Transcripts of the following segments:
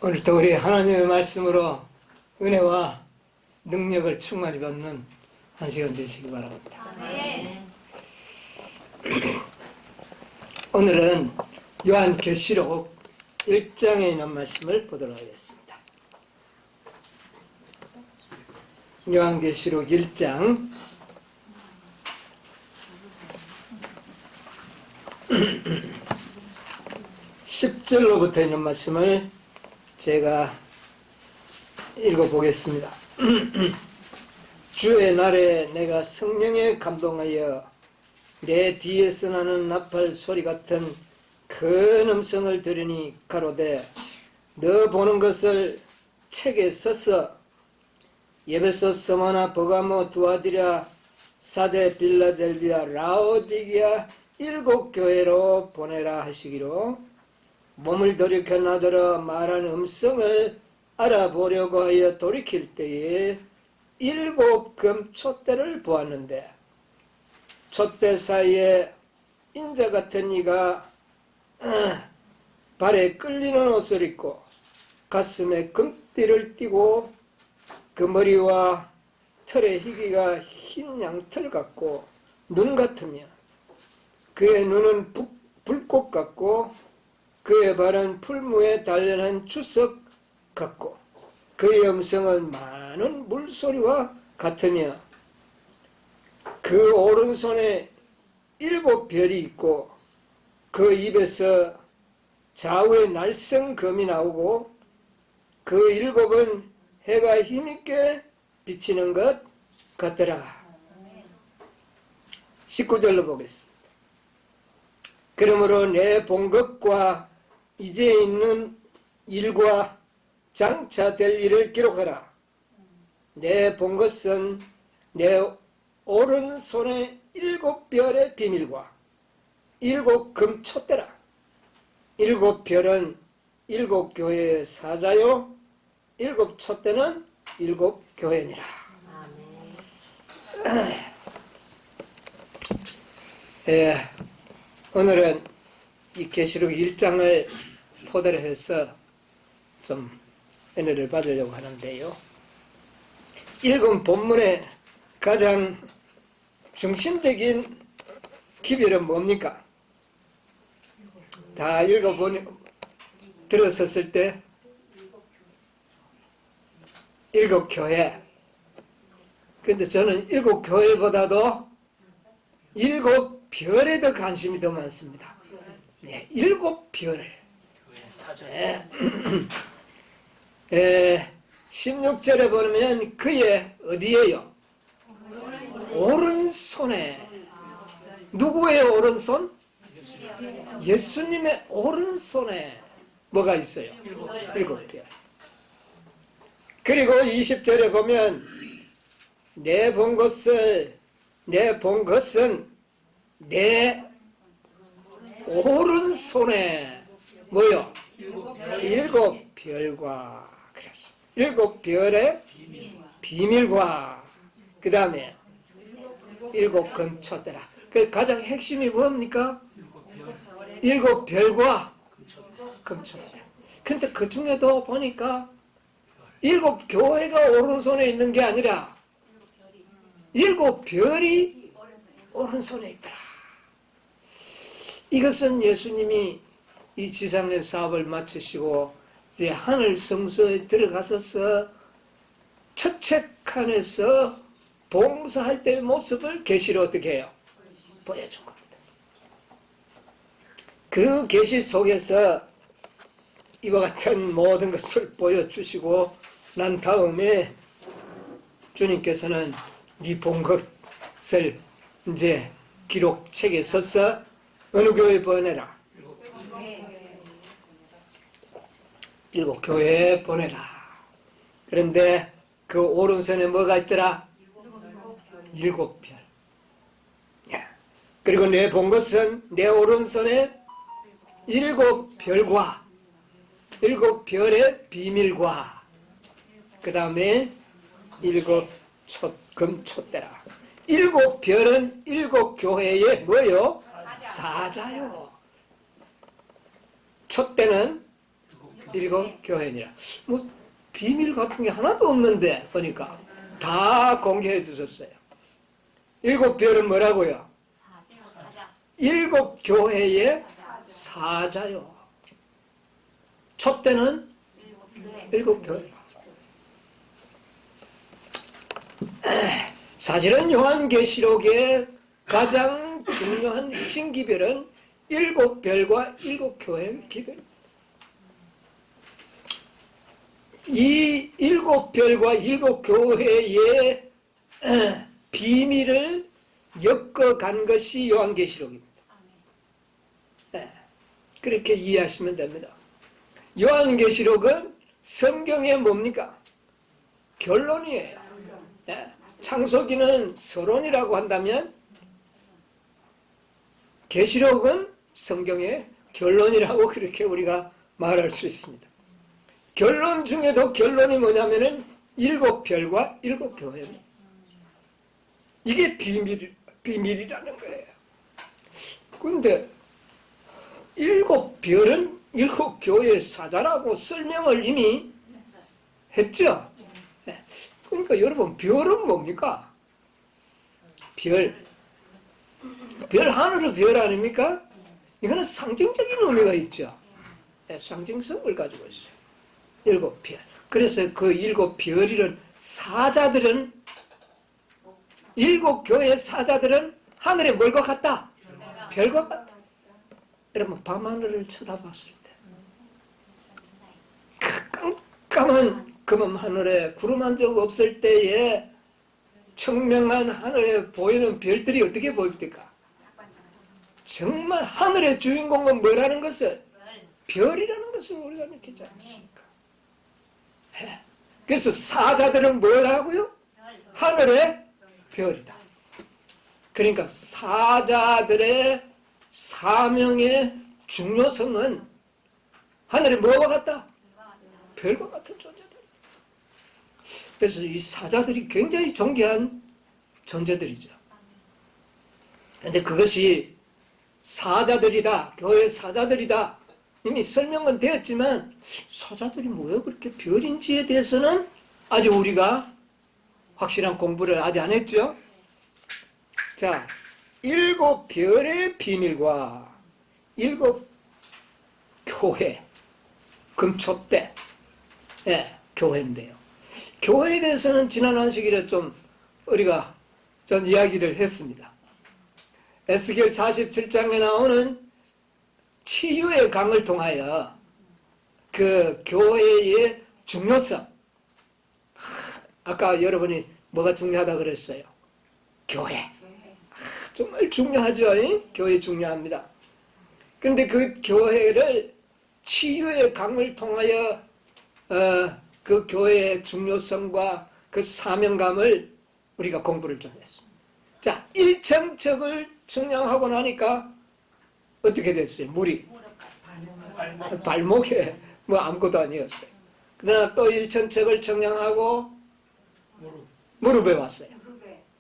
오늘도 우리 하나님의 말씀으로 은혜와 능력을 충만히 받는 한 시간 되시기 바랍니다. 아멘. 오늘은 요한계시록 1장에 있는 말씀을 보도록 하겠습니다. 요한계시록 1장 10절로부터 있는 말씀을 제가 읽어보겠습니다. 주의 날에 내가 성령에 감동하여 내 뒤에서 나는 나팔 소리 같은 큰 음성을 들으니 가로되 너 보는 것을 책에 써서 에베소, 스무나, 버가모, 두아디라, 사데, 빌라델비아, 라오디게아 7 교회로 보내라 하시기로 몸을 돌이켜 나더러 말하는 음성을 알아보려고 하여 돌이킬 때에 7 금촛대를 보았는데 촛대 사이에 인자 같은 이가 발에 끌리는 옷을 입고 가슴에 금띠를 띠고 그 머리와 털의 희기가 흰 양털 같고 눈 같으며 그의 눈은 불꽃 같고 그의 발은 풀무에 단련한 주석 같고 그의 음성은 많은 물소리와 같으며 그 오른손에 7 별이 있고 그 입에서 좌우에 날성검이 나오고 그 7은 해가 힘있게 비치는 것 같더라. 19절로 보겠습니다. 그러므로 내 본 것과 이제 있는 일과 장차 될 일을 기록하라. 내 본 것은 내 오른손의 7 별의 비밀과 7 금촛대라. 7 별은 7 교회의 사자요 7 촛대는 7 교회니라. 오늘은 이 계시록 1장을 토대로 해서 좀 은혜를 받으려고 하는데요. 읽은 본문의 가장 중심적인 기별은 뭡니까? 다 들었었을 때 7 교회. 근데 저는 7 교회보다도 7 별에 더 관심이 더 많습니다. 네, 7 별을. 네. 16절에 보면 그의 어디에요? 오른손에. 누구의 오른손? 예수님의 오른손에 뭐가 있어요? 7 별. 그리고 20절에 보면 내 본 것은 내 오른손에 뭐요? 7 별과 그랬어. 7 별의 비밀과 그 다음에 7 금촛대라. 그 가장 핵심이 뭡니까? 7 별과 금촛대. 근데 그 중에도 보니까 7 교회가 오른손에 있는 게 아니라 7 별이 오른손에 있더라. 이것은 예수님이 이 지상의 사업을 마치시고 이제 하늘 성소에 들어가셔서 첫책칸에서 봉사할 때의 모습을 계시로 어떻게 해요? 보여준 겁니다. 그 계시 속에서 이와 같은 모든 것을 보여주시고 난 다음에 주님께서는 네 본 것을 이제 기록책에 써서 어느 교회에 보내라? 7 교회에 보내라. 그런데 그 오른손에 뭐가 있더라? 7 별. 그리고 내 본 것은 내 오른손에 7 별과 7 별의 비밀과 그 다음에 7 금촛대라. 7 별은 7 교회의 뭐요? 사자요. 촛대는 일곱 교회니라. 뭐 비밀 같은 게 하나도 없는데 보니까 다 공개해 주셨어요. 일곱 별은 뭐라고요? 일곱 교회의 사자요. 첫 때는 일곱 교회. 사실은 요한계시록의 가장 중요한 핵심 기별은 일곱 별과 일곱 교회의 기별입니다. 이 일곱 별과 일곱 교회의 비밀을 엮어간 것이 요한계시록입니다. 그렇게 이해하시면 됩니다. 요한계시록은 성경의 뭡니까? 결론이에요. 창세기는 서론이라고 한다면 계시록은 성경의 결론이라고 그렇게 우리가 말할 수 있습니다. 결론 중에도 결론이 뭐냐면은 일곱 별과 일곱 교회입니다. 이게 비밀이라는 거예요. 그런데 일곱 별은 일곱 교회의 사자라고 설명을 이미 했죠. 그러니까 여러분 별은 뭡니까? 별 하늘의 별 아닙니까? 이거는 상징적인 의미가 있죠. 상징성을 가지고 있어요. 일곱 별. 그래서 그 일곱 별이란 사자들은 일곱 교회의 사자들은 하늘에 뭘과 같다? 별과 같다. 여러분 밤하늘을 쳐다봤을 때 깜깜한 검은 하늘에 구름 한 점 없을 때에 청명한 하늘에 보이는 별들이 어떻게 보입니까? 정말 하늘의 주인공은 뭐라는 것을? 별이라는 것을 우리가 느끼지 않습니까? 그래서 사자들은 뭐라고요? 하늘의 별이다. 그러니까 사자들의 사명의 중요성은 하늘의 뭐와 같다? 별과 같은 존재다. 그래서 이 사자들이 굉장히 존귀한 존재들이죠. 그런데 그것이 사자들이다, 교회 사자들이다, 이미 설명은 되었지만 사자들이 뭐예요? 그렇게 별인지에 대해서는 아직 우리가 확실한 공부를 아직 안 했죠. 자, 일곱 별의 비밀과 일곱 교회, 금초대, 교회인데요. 교회에 대해서는 지난 안식일에 좀 우리가 전 이야기를 했습니다. 에스겔 47장에 나오는 치유의 강을 통하여 그 교회의 중요성, 아까 여러분이 뭐가 중요하다 그랬어요? 교회. 정말 중요하죠. 교회 중요합니다. 그런데 그 교회를 치유의 강을 통하여 그 교회의 중요성과 그 사명감을 우리가 공부를 좀 했습니다. 자, 1천척을 청량하고 나니까 어떻게 됐어요? 물이 발목에 뭐 아무것도 아니었어요. 그러나 또 1천척을 청량하고 무릎에 왔어요.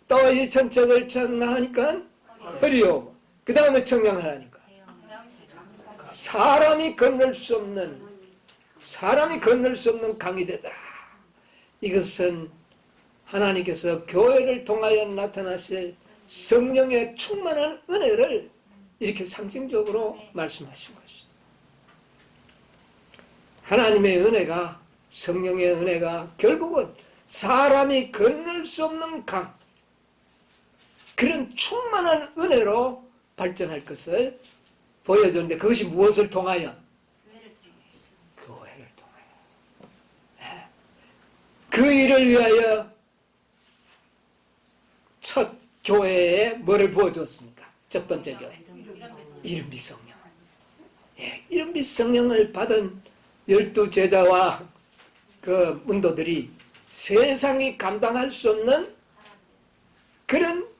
또 1천척을 청량하니까 허리에 오고, 그 다음에 청량을 하니까 사람이 건널 수 없는 강이 되더라. 이것은 하나님께서 교회를 통하여 나타나실 성령의 충만한 은혜를 이렇게 상징적으로 말씀하신 것이죠. 하나님의 은혜가, 성령의 은혜가 결국은 사람이 건널 수 없는 강, 그런 충만한 은혜로 발전할 것을 보여주는데, 그것이 무엇을 통하여? 교회를 통하여. 그 일을 위하여 첫 교회에 뭐를 부어줬습니까? 첫 번째 교회, 이름 및 성령. 이름 및 성령을 받은 12제자와 그 문도들이 세상이 감당할 수 없는 그런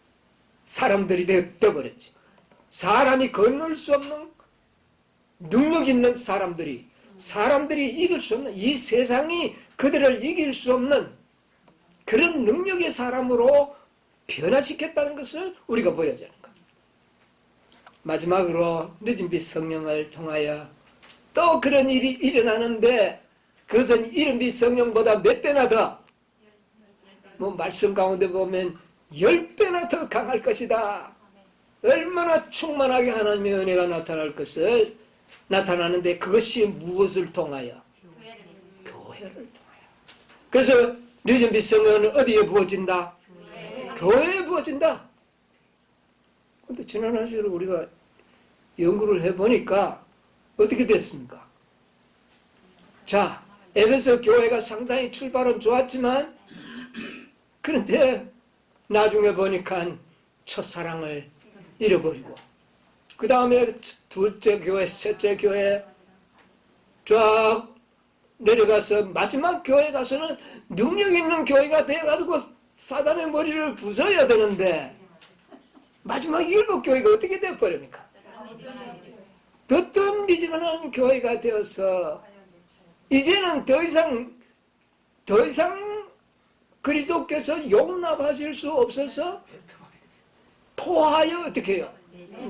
사람들이 되어버렸지. 사람이 건널 수 없는 능력 있는 사람들이 이길 수 없는, 이 세상이 그들을 이길 수 없는 그런 능력의 사람으로 변화시켰다는 것을 우리가 보여주는 겁니다. 마지막으로 늦은 빛 성령을 통하여 또 그런 일이 일어나는데 그것은 이른비 성령보다 몇 배나 더, 말씀 가운데 보면 10배나 더 강할 것이다. 얼마나 충만하게 하나님의 은혜가 나타날 것을 나타나는데, 그것이 무엇을 통하여? 교회를 통하여. 그래서 늦은 빛성령은 어디에 부어진다? 교회에 부어진다. 근데 지난 한 주에 우리가 연구를 해보니까 어떻게 됐습니까? 자, 에베소 교회가 상당히 출발은 좋았지만, 그런데 나중에 보니까 첫사랑을 잃어버리고, 그 다음에 둘째 교회, 셋째 교회 쫙 내려가서 마지막 교회 가서는 능력 있는 교회가 돼가지고 사단의 머리를 부숴야 되는데, 마지막 7교회가 어떻게 돼버립니까? 어떤 미지근한 교회가 되어서 이제는 더 이상 그리스도께서 용납하실 수 없어서 토하여 어떻게 해요?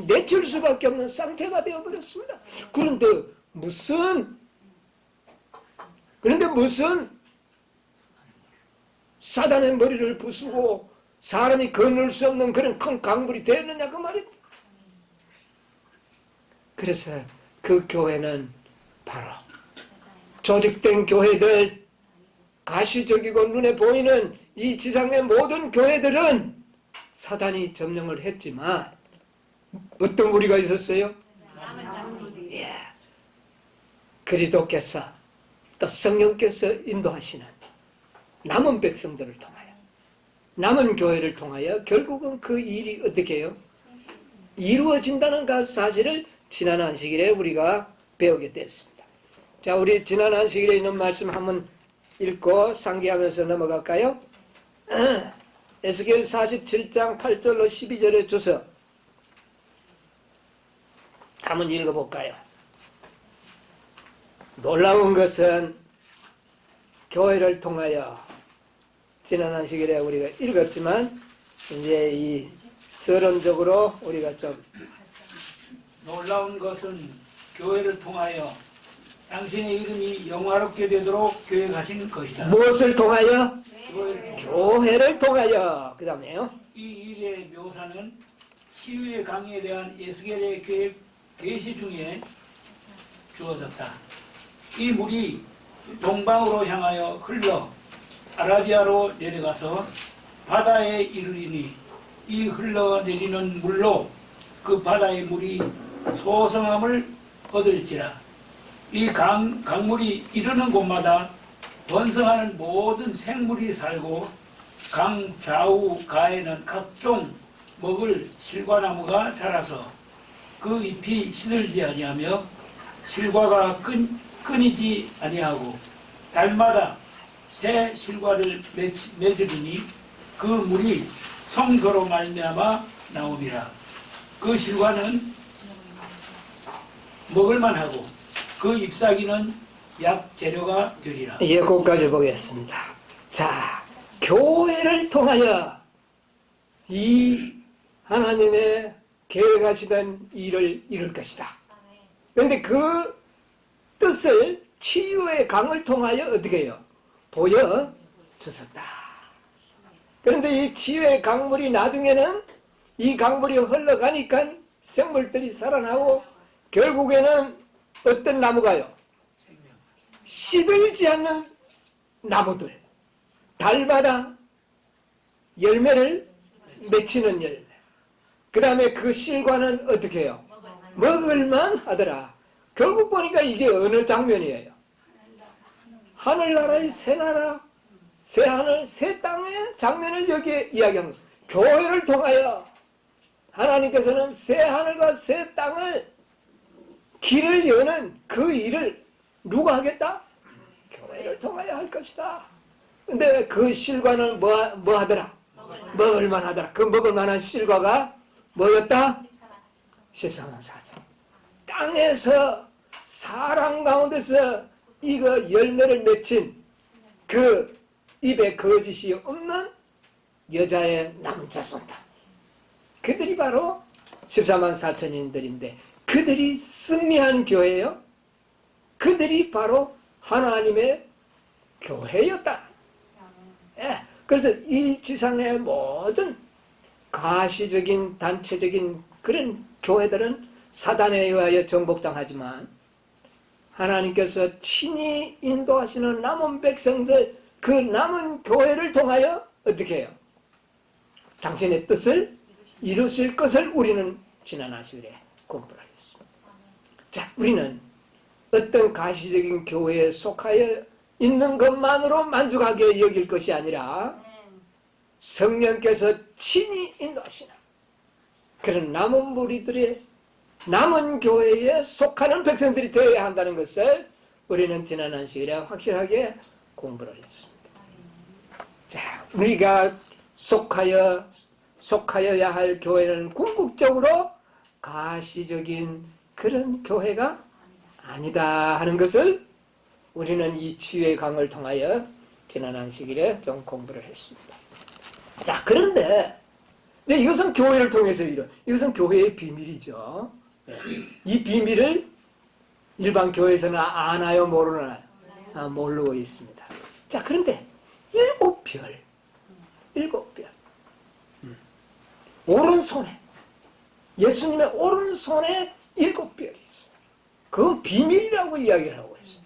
내칠 수밖에 없는 상태가 되어버렸습니다. 그런데 무슨 사단의 머리를 부수고 사람이 건널 수 없는 그런 큰 강물이 되었느냐 그 말입니다. 그래서 그 교회는 바로 조직된 교회들, 가시적이고 눈에 보이는 이 지상의 모든 교회들은 사단이 점령을 했지만 어떤 무리가 있었어요? 예. 그리스도께서 또 성령께서 인도하시는 남은 백성들을 통하여, 남은 교회를 통하여 결국은 그 일이 어떻게 해요? 이루어진다는 그 사실을 지난 안식일에 우리가 배우게 됐습니다. 자, 우리 지난 안식일에 있는 말씀 한번 읽고 상기하면서 넘어갈까요? 에스겔 47장 8절로 12절의 주서 한번 읽어볼까요? 놀라운 것은 교회를 통하여, 지난 안식일에 우리가 읽었지만 이제 이 서론적으로 우리가 좀, 놀라운 것은 교회를 통하여 당신의 이름이 영화롭게 되도록 계획하신 것이다. 무엇을 통하여? 교회를 교회를 통하여. 그 다음에요. 이 일의 묘사는 치유의 강에 대한 에스겔의 계시 중에 주어졌다. 이 물이 동방으로 향하여 흘러 아라비아로 내려가서 바다에 이르리니, 이 흘러내리는 물로 그 바다의 물이 소성함을 얻을지라. 이 강물이 이르는 곳마다 번성하는 모든 생물이 살고, 강 좌우 가에는 각종 먹을 실과나무가 자라서 그 잎이 시들지 아니하며 실과가 끊이지 아니하고, 달마다 새 실과를 맺으리니 그 물이 성도로 말미암아 나오리라. 그 실과는 먹을만하고 그 잎사귀는 약 재료가 되리라. 예, 거기까지 보겠습니다. 자, 교회를 통하여 이 하나님의 계획하시던 일을 이룰 것이다. 그런데 그 뜻을 치유의 강을 통하여 어떻게 해요? 보여주셨다. 그런데 이 치유의 강물이 나중에는 이 강물이 흘러가니까 생물들이 살아나고, 결국에는 어떤 나무가요? 시들지 않는 나무들, 달마다 열매를 맺히는 열매. 그 다음에 그 실과는 어떻게 해요? 먹을만 하더라. 결국 보니까 이게 어느 장면이에요? 하늘나라의 새 나라, 새 하늘, 새 땅의 장면을 여기에 이야기한 거예요. 교회를 통하여 하나님께서는 새 하늘과 새 땅을, 길을 여는 그 일을 누가 하겠다? 교회를 통하여 할 것이다. 근데 그 실과는 뭐 하더라? 먹을만 하더라. 그 먹을만한 실과가 뭐였다? 14만 4천. 땅에서, 사람 가운데서 이거 열매를 맺힌 그 입에 거짓이 없는 여자의 남은 자손다. 그들이 바로 14만 4천인들인데, 그들이 승리한 교회예요? 그들이 바로 하나님의 교회였다. 예, 그래서 이 지상의 모든 가시적인 단체적인 그런 교회들은 사단에 의하여 정복당하지만 하나님께서 친히 인도하시는 남은 백성들, 그 남은 교회를 통하여 어떻게 해요? 당신의 뜻을 이루실 것을 우리는 지난 아시일에 공부를 했습니다. 자, 우리는 어떤 가시적인 교회에 속하여 있는 것만으로 만족하게 여길 것이 아니라 성령께서 친히 인도하시는 그런 남은 무리들의 남은 교회에 속하는 백성들이 되어야 한다는 것을 우리는 지난 안식일에 확실하게 공부를 했습니다. 자, 우리가 속하여야 할 교회는 궁극적으로 가시적인 그런 교회가 아니다 하는 것을 우리는 이 치유의 강을 통하여 지난 안식일에 좀 공부를 했습니다. 자, 그런데 이것은 교회를 통해서 이것은 교회의 비밀이죠. 이 비밀을 일반 교회에서는 아나요, 모르나요? 모르고 있습니다. 자, 그런데 일곱 별 오른손에, 예수님의 오른손에 일곱 별이 있어요. 그건 비밀이라고 이야기를 하고 있어요.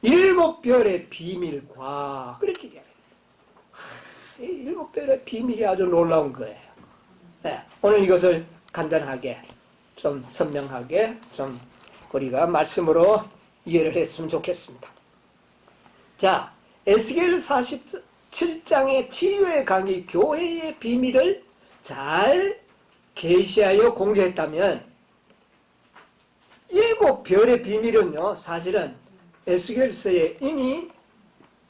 일곱 별의 비밀과 그렇게 이야기해요. 일곱 별의 비밀이 아주 놀라운 거예요. 네, 오늘 이것을 간단하게 좀 선명하게 좀 우리가 말씀으로 이해를 했으면 좋겠습니다. 자, 에스겔 47장의 치유의 강의 교회의 비밀을 잘 계시하여 공개했다면 일곱 별의 비밀은요, 사실은 에스겔서에 이미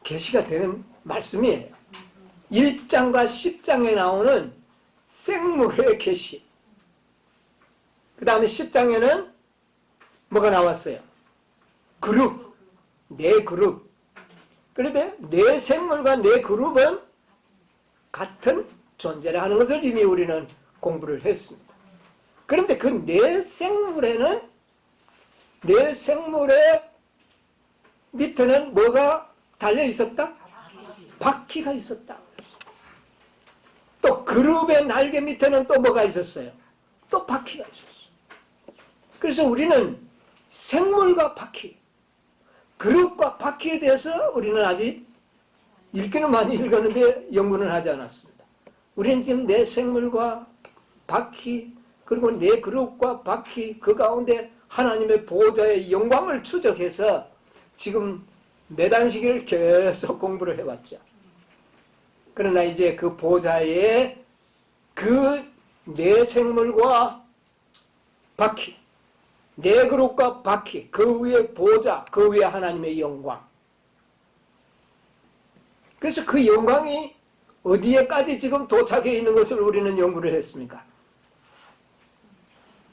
계시가 되는 말씀이에요. 1장과 10장에 나오는 생물의 계시. 그 다음에 10장에는 뭐가 나왔어요? 그룹. 네 그룹. 그런데 네 생물과 네 그룹은 같은 존재를 하는 것을 이미 우리는 공부를 했습니다. 그런데 그 네 생물에는 네 생물의 밑에는 뭐가 달려 있었다? 바퀴가 있었다. 또 그룹의 날개 밑에는 또 뭐가 있었어요? 또 바퀴가 있었어요. 그래서 우리는 생물과 바퀴, 그룹과 바퀴에 대해서 우리는 아직 읽기는 많이 읽었는데 연구는 하지 않았습니다. 우리는 지금 내 생물과 바퀴, 그리고 내 그룹과 바퀴, 그 가운데 하나님의 보호자의 영광을 추적해서 지금 몇 안식일을 계속 공부를 해왔죠. 그러나 이제 그 보호자의 그 내 생물과 바퀴, 내 그룹과 바퀴, 그 위에 보호자, 그 위에 하나님의 영광. 그래서 그 영광이 어디에까지 지금 도착해 있는 것을 우리는 연구를 했습니까?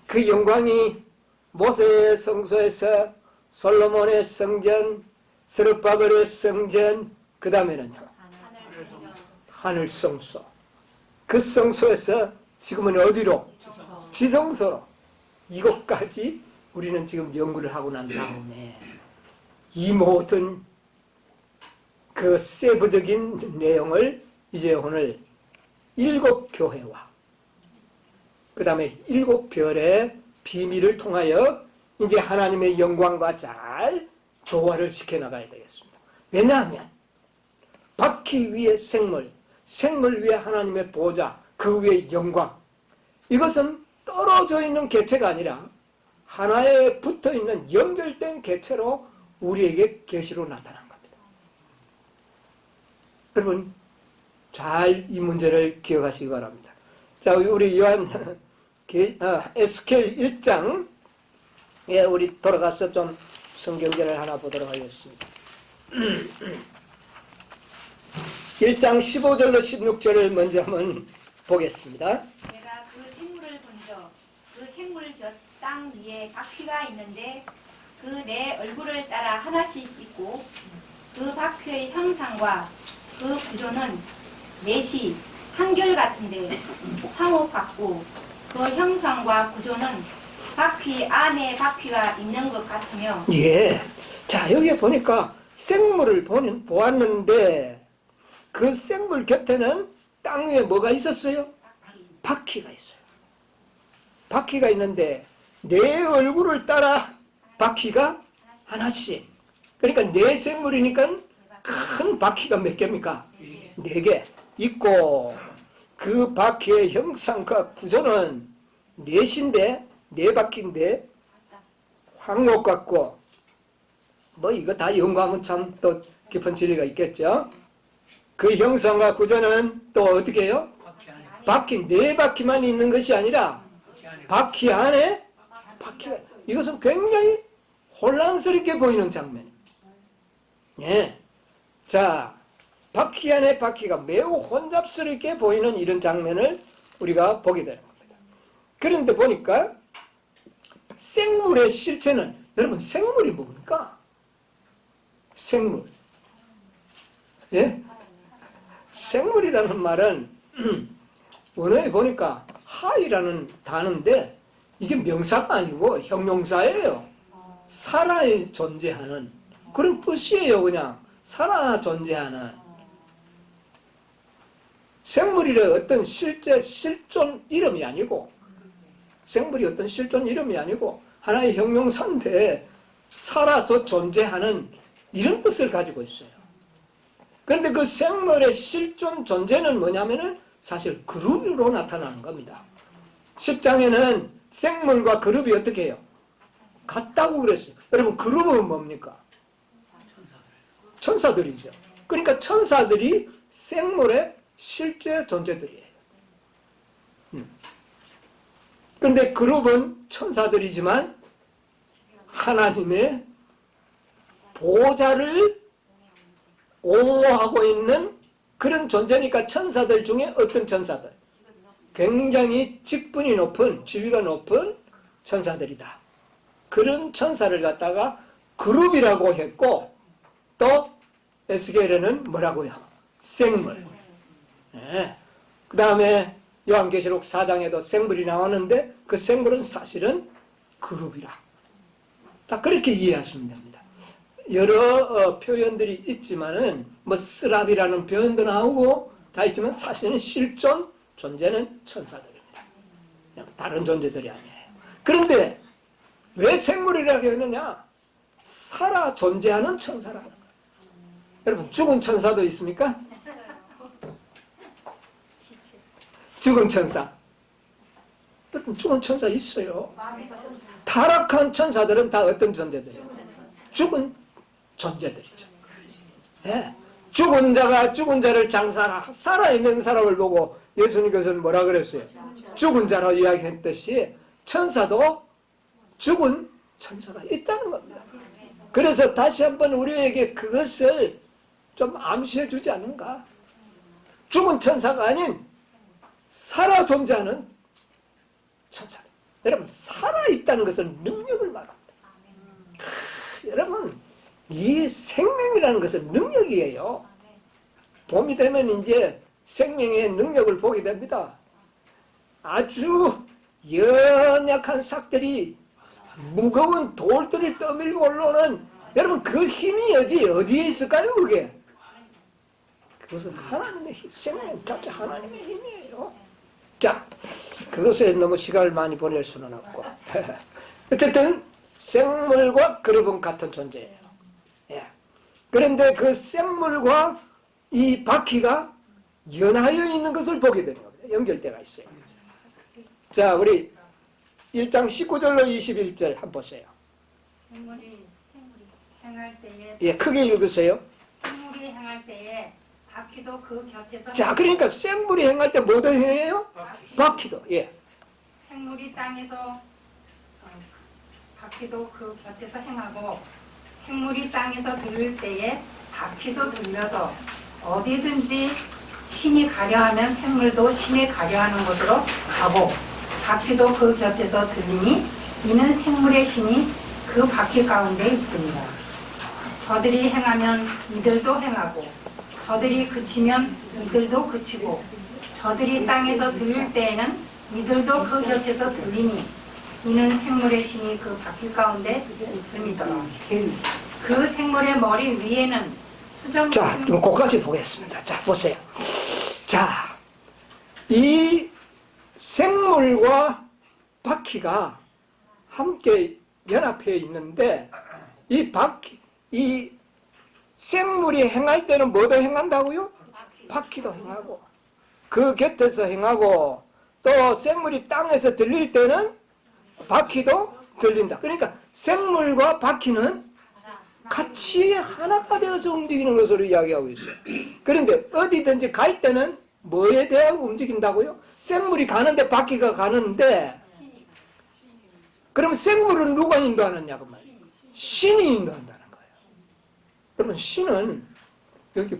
그 영광이 모세의 성소에서 솔로몬의 성전, 스룹바벨의 성전, 그 다음에는요, 하늘 성소. 그 성소에서 지금은 어디로? 지성소로. 이것까지 우리는 지금 연구를 하고 난 다음에 이 모든 그 세부적인 내용을 이제 오늘 일곱 교회와 그 다음에 일곱 별의 비밀을 통하여 이제 하나님의 영광과 잘 조화를 시켜나가야 되겠습니다. 왜냐하면 바퀴 위에 생물, 생물 위에 하나님의 보호자, 그 위에 영광, 이것은 떨어져 있는 개체가 아니라 하나에 붙어있는 연결된 개체로 우리에게 계시로 나타난 겁니다. 여러분 잘 이 문제를 기억하시기 바랍니다. 자, 우리 요한 에스겔 1장에 우리 돌아가서 좀 성경절을 하나 보도록 하겠습니다. 1장 15절로 16절을 먼저 한번 보겠습니다. 내가 그 생물을 본적 그 생물 곁 땅 위에 바퀴가 있는데 그 내 얼굴을 따라 하나씩 있고 그 바퀴의 형상과 그 구조는 넷이 한결같은데 황호 같고 그 형상과 구조는 바퀴 안에 바퀴가 있는 것 같으며 예, 자, 여기에 보니까 생물을 보았는데 그 생물 곁에는 땅 위에 뭐가 있었어요? 바퀴가 있어요. 바퀴가 있는데 내 얼굴을 따라 바퀴가 하나씩. 그러니까 네 생물이니까 큰 바퀴가 몇 개입니까? 4개 있고 그 바퀴의 형상과 구조는 넷인데, 4바퀴인데 황록 같고 뭐 이거 다 연구하면 참 또 깊은 진리가 있겠죠. 그 형상과 구조는 또 어떻게 해요? 바퀴 4바퀴만 있는 것이 아니라 바퀴 안에 바퀴가, 이것은 굉장히 혼란스럽게 보이는 장면. 예. 자, 바퀴 안에 바퀴가 매우 혼잡스럽게 보이는 이런 장면을 우리가 보게 되는 겁니다. 그런데 보니까 생물의 실체는, 여러분 생물이 뭡니까? 생물. 예? 생물이라는 말은 원어에 보니까 하이라는 단어인데 이게 명사가 아니고 형용사예요. 살아 존재하는 그런 뜻이에요. 그냥 살아 존재하는. 생물이라 어떤 실존 이름이 아니고, 생물이 어떤 실존 이름이 아니고 하나의 형용사인데 살아서 존재하는 이런 뜻을 가지고 있어요. 그런데 그 생물의 실존 존재는 뭐냐면은 사실 그룹으로 나타나는 겁니다. 10장에는 생물과 그룹이 어떻게 해요? 같다고 그랬어요. 여러분 그룹은 뭡니까? 천사들이죠. 그러니까 천사들이 생물의 실제 존재들이에요. 그런데 그룹은 천사들이지만 하나님의 보좌를 옹호하고 있는 그런 존재니까 천사들 중에 어떤 천사들? 굉장히 직분이 높은, 지위가 높은 천사들이다. 그런 천사를 갖다가 그룹이라고 했고, 또 에스겔에는 뭐라고요? 생물. 네. 그 다음에 요한계시록 4장에도 생물이 나오는데 그 생물은 사실은 그룹이라. 딱 그렇게 이해하시면 됩니다. 여러 표현들이 있지만은 뭐 스랍이라는 표현도 나오고 다 있지만 사실은 실존 존재는 천사들입니다. 그냥 다른 존재들이 아니에요. 그런데 왜 생물이라고 했느냐? 살아 존재하는 천사라는 거예요. 여러분 죽은 천사도 있습니까? 죽은 천사. 여러분 죽은 천사 있어요. 타락한 천사들은 다 어떤 존재들이에요? 죽은 존재들이죠. 네. 죽은 자가 죽은 자를 장사하라. 살아있는 사람을 보고 예수님께서는 뭐라 그랬어요? 죽은 자로 이야기했듯이 천사도 죽은 천사가 있다는 겁니다. 그래서 다시 한번 우리에게 그것을 좀 암시해 주지 않는가? 죽은 천사가 아닌 살아 존재하는 천사. 여러분 살아있다는 것은 능력을 말합니다. 여러분 이 생명이라는 것은 능력이에요. 봄이 되면 이제 생명의 능력을 보게 됩니다. 아주 연약한 삭들이 무거운 돌들을 떠밀고 올라오는, 여러분 그 힘이 어디에 있을까요? 그게 그것은 하나님의 생명 자체, 하나님의 힘이에요. 자, 그것에 너무 시간을 많이 보낼 수는 없고 어쨌든 생물과 그룹은 같은 존재예요. 예. 그런데 그 생물과 이 바퀴가 연하여 있는 것을 보게 되는 겁니다. 연결대가 있어요. 자, 우리 1장 19절로 21절 한번 보세요. 생물이 행할 때에 예, 크게 읽으세요. 생물이 행할 때에 바퀴도 그 곁에서 자, 그러니까 생물이 행할 때 뭐도 행해요? 바퀴도. 예. 생물이 땅에서 바퀴도 그 곁에서 행하고 생물이 땅에서 들릴 때에 바퀴도 들려서 어디든지 신이 가려하면 생물도 신이 가려하는 곳으로 가고 바퀴도 그 곁에서 들리니 이는 생물의 신이 그 바퀴 가운데 있습니다. 저들이 행하면 이들도 행하고 저들이 그치면 이들도 그치고 저들이 땅에서 들릴 때에는 이들도 그 곁에서 들리니 이는 생물의 신이 그 바퀴 가운데 있습니다. 그 생물의 머리 위에는 수정 자, 그럼 그까지 보겠습니다. 자, 보세요. 자, 이 생물과 바퀴가 함께 연합해 있는데 이 생물이 행할 때는 뭐도 행한다고요? 바퀴도 행하고 그 곁에서 행하고 또 생물이 땅에서 들릴 때는 바퀴도 들린다. 그러니까 생물과 바퀴는 같이 하나가 되어서 움직이는 것으로 이야기하고 있어요. 그런데 어디든지 갈 때는 뭐에 대하여 움직인다고요? 생물이 가는데 바퀴가 가는데 그럼 생물은 누가 인도하느냐 그 말이에요. 신이 인도한다는 거예요. 그러면 신은 여기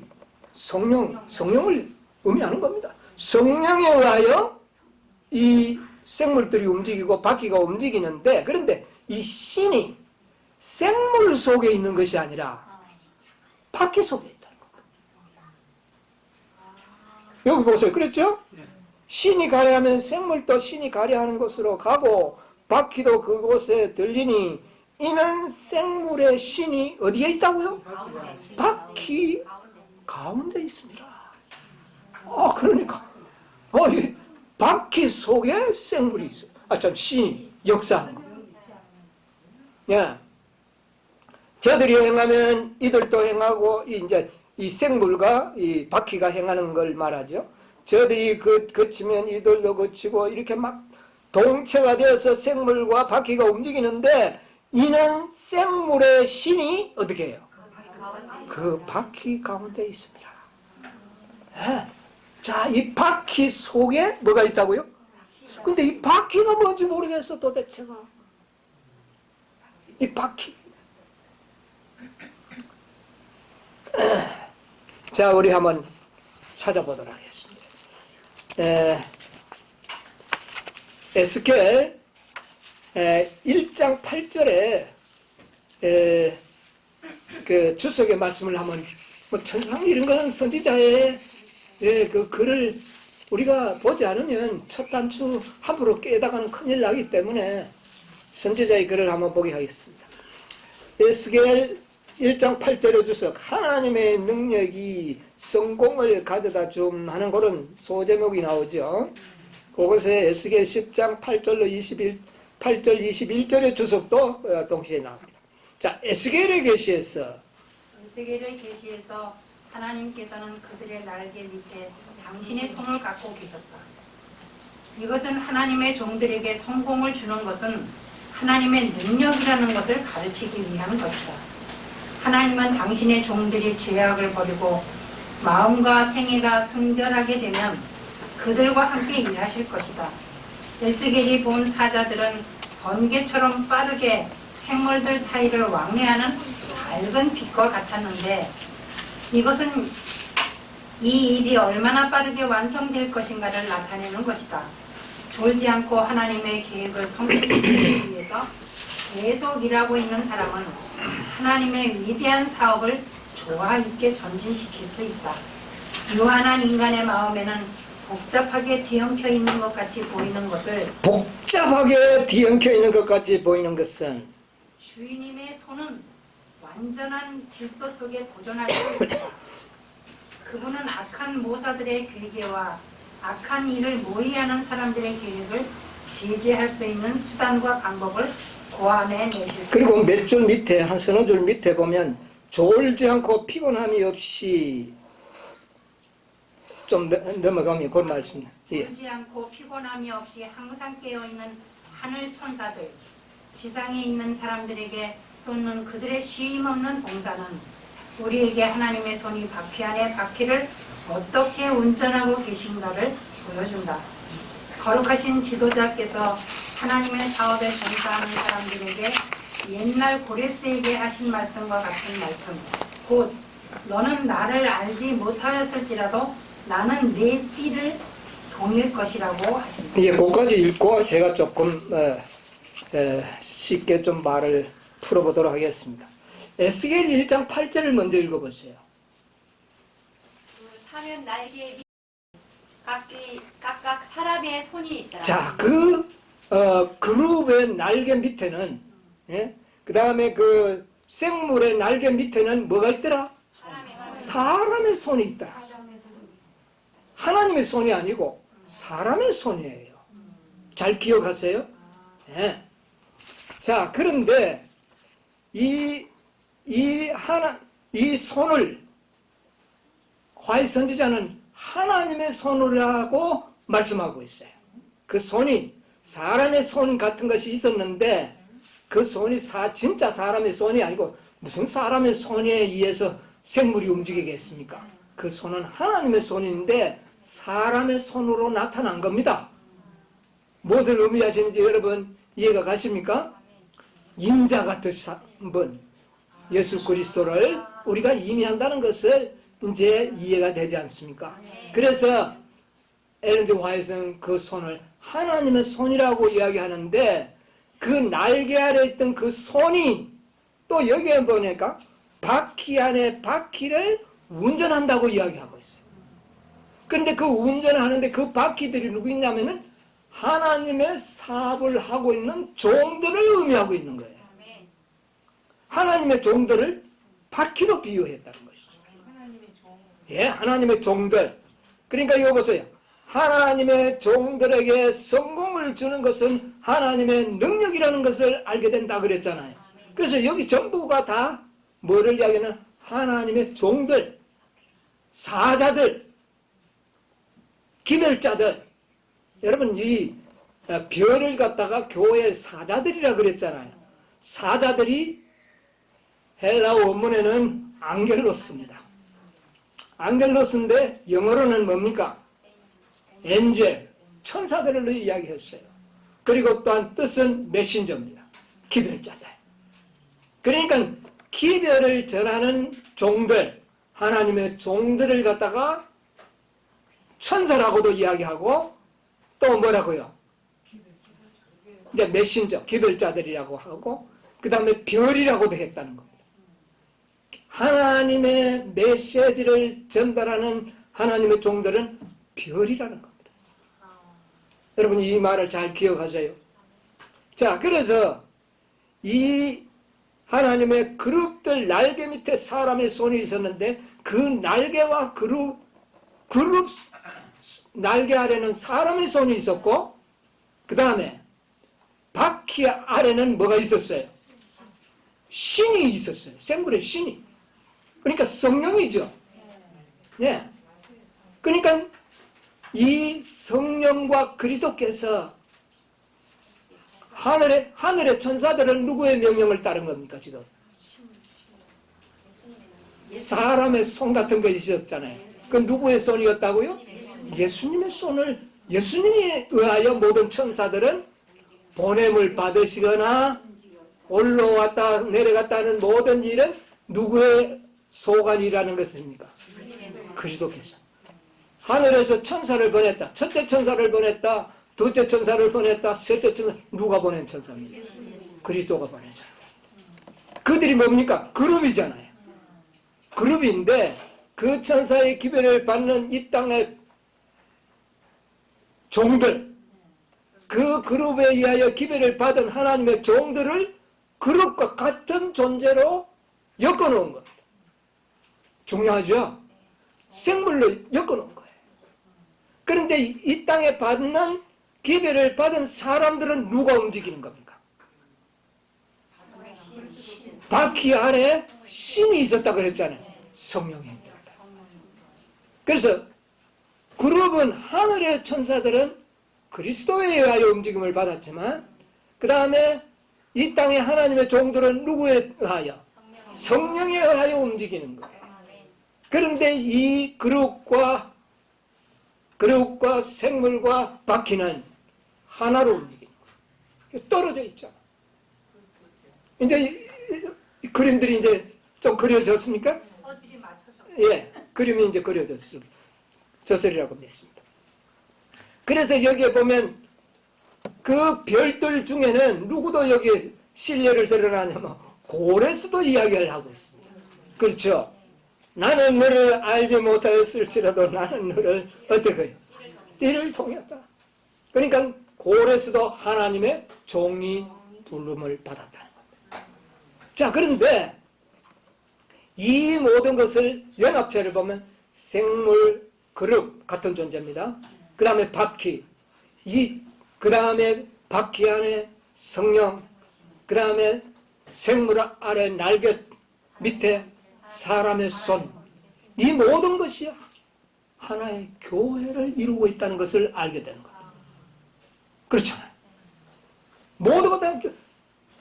성령을 의미하는 겁니다. 성령에 의하여 이 생물들이 움직이고 바퀴가 움직이는데 그런데 이 신이 생물 속에 있는 것이 아니라 바퀴 속에 있다는 겁니다. 여기 보세요. 그랬죠? 신이 가려 하면 생물도 신이 가려 하는 곳으로 가고 바퀴도 그곳에 들리니 이는 생물의 신이 어디에 있다고요? 바퀴 가운데 있습니다. 그러니까 이 바퀴 속에 생물이 있어요. 신이 역사하는 거예요. 예. 저들이 행하면 이들도 행하고 이제 이 생물과 이 바퀴가 행하는 걸 말하죠. 저들이 거치면 이들도 거치고 이렇게 막 동체가 되어서 생물과 바퀴가 움직이는데 이는 생물의 신이 어떻게 해요? 그 바퀴 가운데 있습니다. 네. 자, 이 바퀴 속에 뭐가 있다고요? 근데 이 바퀴가 뭔지 모르겠어 도대체가. 이 바퀴. 자, 우리 한번 찾아보도록 하겠습니다. 에스겔 1장 8절에 그 주석의 말씀을 한번 천상 이런 거는 선지자의 그 글을 우리가 보지 않으면 첫 단추 함부로 깨다가는 큰일 나기 때문에 선지자의 글을 한번 보게 하겠습니다. 에스겔 1장 8절의 주석 하나님의 능력이 성공을 가져다 줌 하는 그런 소제목이 나오죠. 그것에 에스겔 10장 8절 21절의 주석도 동시에 나옵니다. 자, 에스겔의 계시에서 하나님께서는 그들의 날개 밑에 당신의 손을 갖고 계셨다. 이것은 하나님의 종들에게 성공을 주는 것은 하나님의 능력이라는 것을 가르치기 위한 것이다. 하나님은 당신의 종들이 죄악을 버리고 마음과 생애가 순결하게 되면 그들과 함께 일하실 것이다. 에스겔이 본 사자들은 번개처럼 빠르게 생물들 사이를 왕래하는 밝은 빛과 같았는데 이것은 이 일이 얼마나 빠르게 완성될 것인가를 나타내는 것이다. 졸지 않고 하나님의 계획을 성취시키기 위해서 계속 일하고 있는 사람은 하나님의 위대한 사업을 조화 있게 전진시킬 수 있다. 유한한 인간의 마음에는 복잡하게 뒤엉켜 있는 것 같이 보이는 것을 주인님의 손은 완전한 질서 속에 보존할 수 있다. 그분은 악한 모사들의 괴계와 악한 일을 모의하는 사람들의 계획을 제재할 수 있는 수단과 방법을 고안해 내실 수 있다. 그리고 몇 줄 밑에 한 서너 줄 밑에 보면 졸지 않고 피곤함이 없이 좀 넘어가면 그 말씀입니다. 졸지 않고 피곤함이 없이 항상 깨어있는 하늘 천사들, 지상에 있는 사람들에게 쏟는 그들의 쉼없는 봉사는 우리에게 하나님의 손이 바퀴 안에 바퀴를 어떻게 운전하고 계신가를 보여준다. 거룩하신 지도자께서 하나님의 사업에 종사하는 사람들에게 옛날 고레스에게 하신 말씀과 같은 말씀, 곧 너는 나를 알지 못하였을지라도 나는 내 띠를 동일 것이라고 하신다. 예, 그까지 읽고 제가 조금 쉽게 좀 말을 풀어보도록 하겠습니다. 에스겔 1장 8절을 먼저 읽어보세요. 사면 날개에 각각 사람의 손이 있더라. 자, 그룹의 날개 밑에는 그 다음에 그 생물의 날개 밑에는 뭐가 있더라? 사람의 손이 있더라. 하나님의 손이 아니고 사람의 손이에요. 잘 기억하세요? 네. 자, 그런데 이 손을 화해 선지자는 하나님의 손이라고 말씀하고 있어요. 그 손이 사람의 손 같은 것이 있었는데 그 손이 진짜 사람의 손이 아니고 무슨 사람의 손에 의해서 생물이 움직이겠습니까? 그 손은 하나님의 손인데 사람의 손으로 나타난 겁니다. 무엇을 의미하시는지 여러분 이해가 가십니까? 인자 같으신 분, 예수 그리스도를 우리가 임의한다는 것을 이제 이해가 되지 않습니까? 그래서 엘렌 G 화이트는 그 손을 하나님의 손이라고 이야기하는데 그 날개 아래 있던 그 손이 또 여기에 보니까 바퀴 안에 바퀴를 운전한다고 이야기하고 있어요. 그런데 그 운전하는데 그 바퀴들이 누구 있냐면은 하나님의 사업을 하고 있는 종들을 의미하고 있는 거예요. 하나님의 종들을 바퀴로 비유했다는 것이죠. 예, 하나님의 종들. 그러니까 이거 보세요. 하나님의 종들에게 성공을 주는 것은 하나님의 능력이라는 것을 알게 된다 그랬잖아요. 그래서 여기 전부가 다 뭐를 이야기하는 하나님의 종들, 사자들, 기별자들. 여러분 이 별을 갖다가 교회 사자들이라 그랬잖아요. 사자들이 헬라어 원문에는 앙겔로스입니다. 앙겔로스인데 영어로는 뭡니까? 엔젤, 천사들을 이야기했어요. 그리고 또한 뜻은 메신저입니다. 기별자들. 그러니까 기별을 전하는 종들, 하나님의 종들을 갖다가 천사라고도 이야기하고 또 뭐라고요? 이제 메신저, 기별자들이라고 하고 그 다음에 별이라고도 했다는 겁니다. 하나님의 메시지를 전달하는 하나님의 종들은 별이라는 겁니다. 여러분 이 말을 잘 기억하세요. 자, 그래서 이 하나님의 그룹들 날개 밑에 사람의 손이 있었는데 그 날개와 그룹 날개 아래는 사람의 손이 있었고 그 다음에 바퀴 아래는 뭐가 있었어요? 신이 있었어요. 생물의 신이. 그러니까 성령이죠. 예. 그러니까 이 성령과 그리스도께서 하늘의 천사들은 누구의 명령을 따른 겁니까 지금? 사람의 손 같은 거 있었잖아요. 그 누구의 손이었다고요? 예수님의 손을 예수님에 의하여 모든 천사들은 보냄을 받으시거나 올라왔다 내려갔다 하는 모든 일은 누구의 소관이라는 것입니까? 그리스도께서. 하늘에서 천사를 보냈다. 첫째 천사를 보냈다. 둘째 천사를 보냈다. 셋째 천사. 누가 보낸 천사입니까? 그리스도가 보낸 천사. 그들이 뭡니까? 그룹이잖아요. 그룹인데 그 천사의 기별을 받는 이 땅의 종들, 그 그룹에 의하여 기별을 받은 하나님의 종들을 그룹과 같은 존재로 엮어놓은 겁니다. 중요하죠? 생물로 엮어놓은 거예요. 그런데 이 땅에 받는 기별을 받은 사람들은 누가 움직이는 겁니까? 바퀴 아래 신이 있었다 그랬잖아요. 성령이 있다. 그래서 그룹은 하늘의 천사들은 그리스도에 의하여 움직임을 받았지만 그 다음에 이 땅의 하나님의 종들은 누구에 의하여? 성령에 의하여 움직이는 거예요. 그런데 이 그룹과 생물과 바퀴는 하나로 움직이는 거예요. 떨어져 있잖아. 이제 이 그림들이 이제 좀 그려졌습니까? 퍼즐이 맞춰서. 예, 그림이 이제 그려졌으리라고 믿습니다. 그래서 여기에 보면 그 별들 중에는 누구도 여기에 신뢰를 드러나냐면 고레스도 이야기를 하고 있습니다. 그렇죠? 나는 너를 알지 못하였을지라도 나는 너를 어떻게 해요? 띠를 통했다. 그러니까 고레스도 하나님의 종이 부름을 받았다는 겁니다. 자, 그런데 이 모든 것을 연합체를 보면 생물, 그룹 같은 존재입니다. 그 다음에 바퀴, 그 다음에 바퀴 안에 성령, 그 다음에 생물 아래 날개 밑에 사람의 손, 이 모든 것이 하나의 교회를 이루고 있다는 것을 알게 되는 겁니다. 그렇잖아요. 모두가 다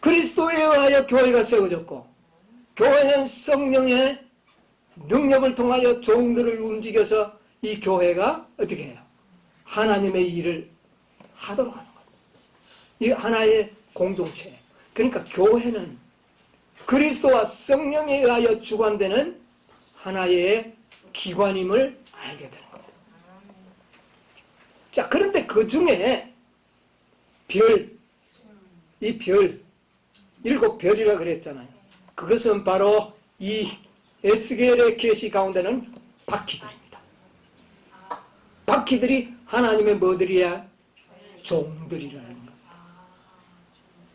그리스도에 의하여 교회가 세워졌고, 교회는 성령의 능력을 통하여 종들을 움직여서 이 교회가 어떻게 해요? 하나님의 일을 하도록 하는 거예요. 이 하나의 공동체. 그러니까 교회는 그리스도와 성령에 의하여 주관되는 하나의 기관임을 알게 되는 거예요. 자, 그런데 그 중에 이 별, 7별이라 그랬잖아요. 그것은 바로 이 에스겔의 계시 가운데는 바퀴들입니다. 바퀴들이 하나님의 뭐들이야? 종들이라는 거예요.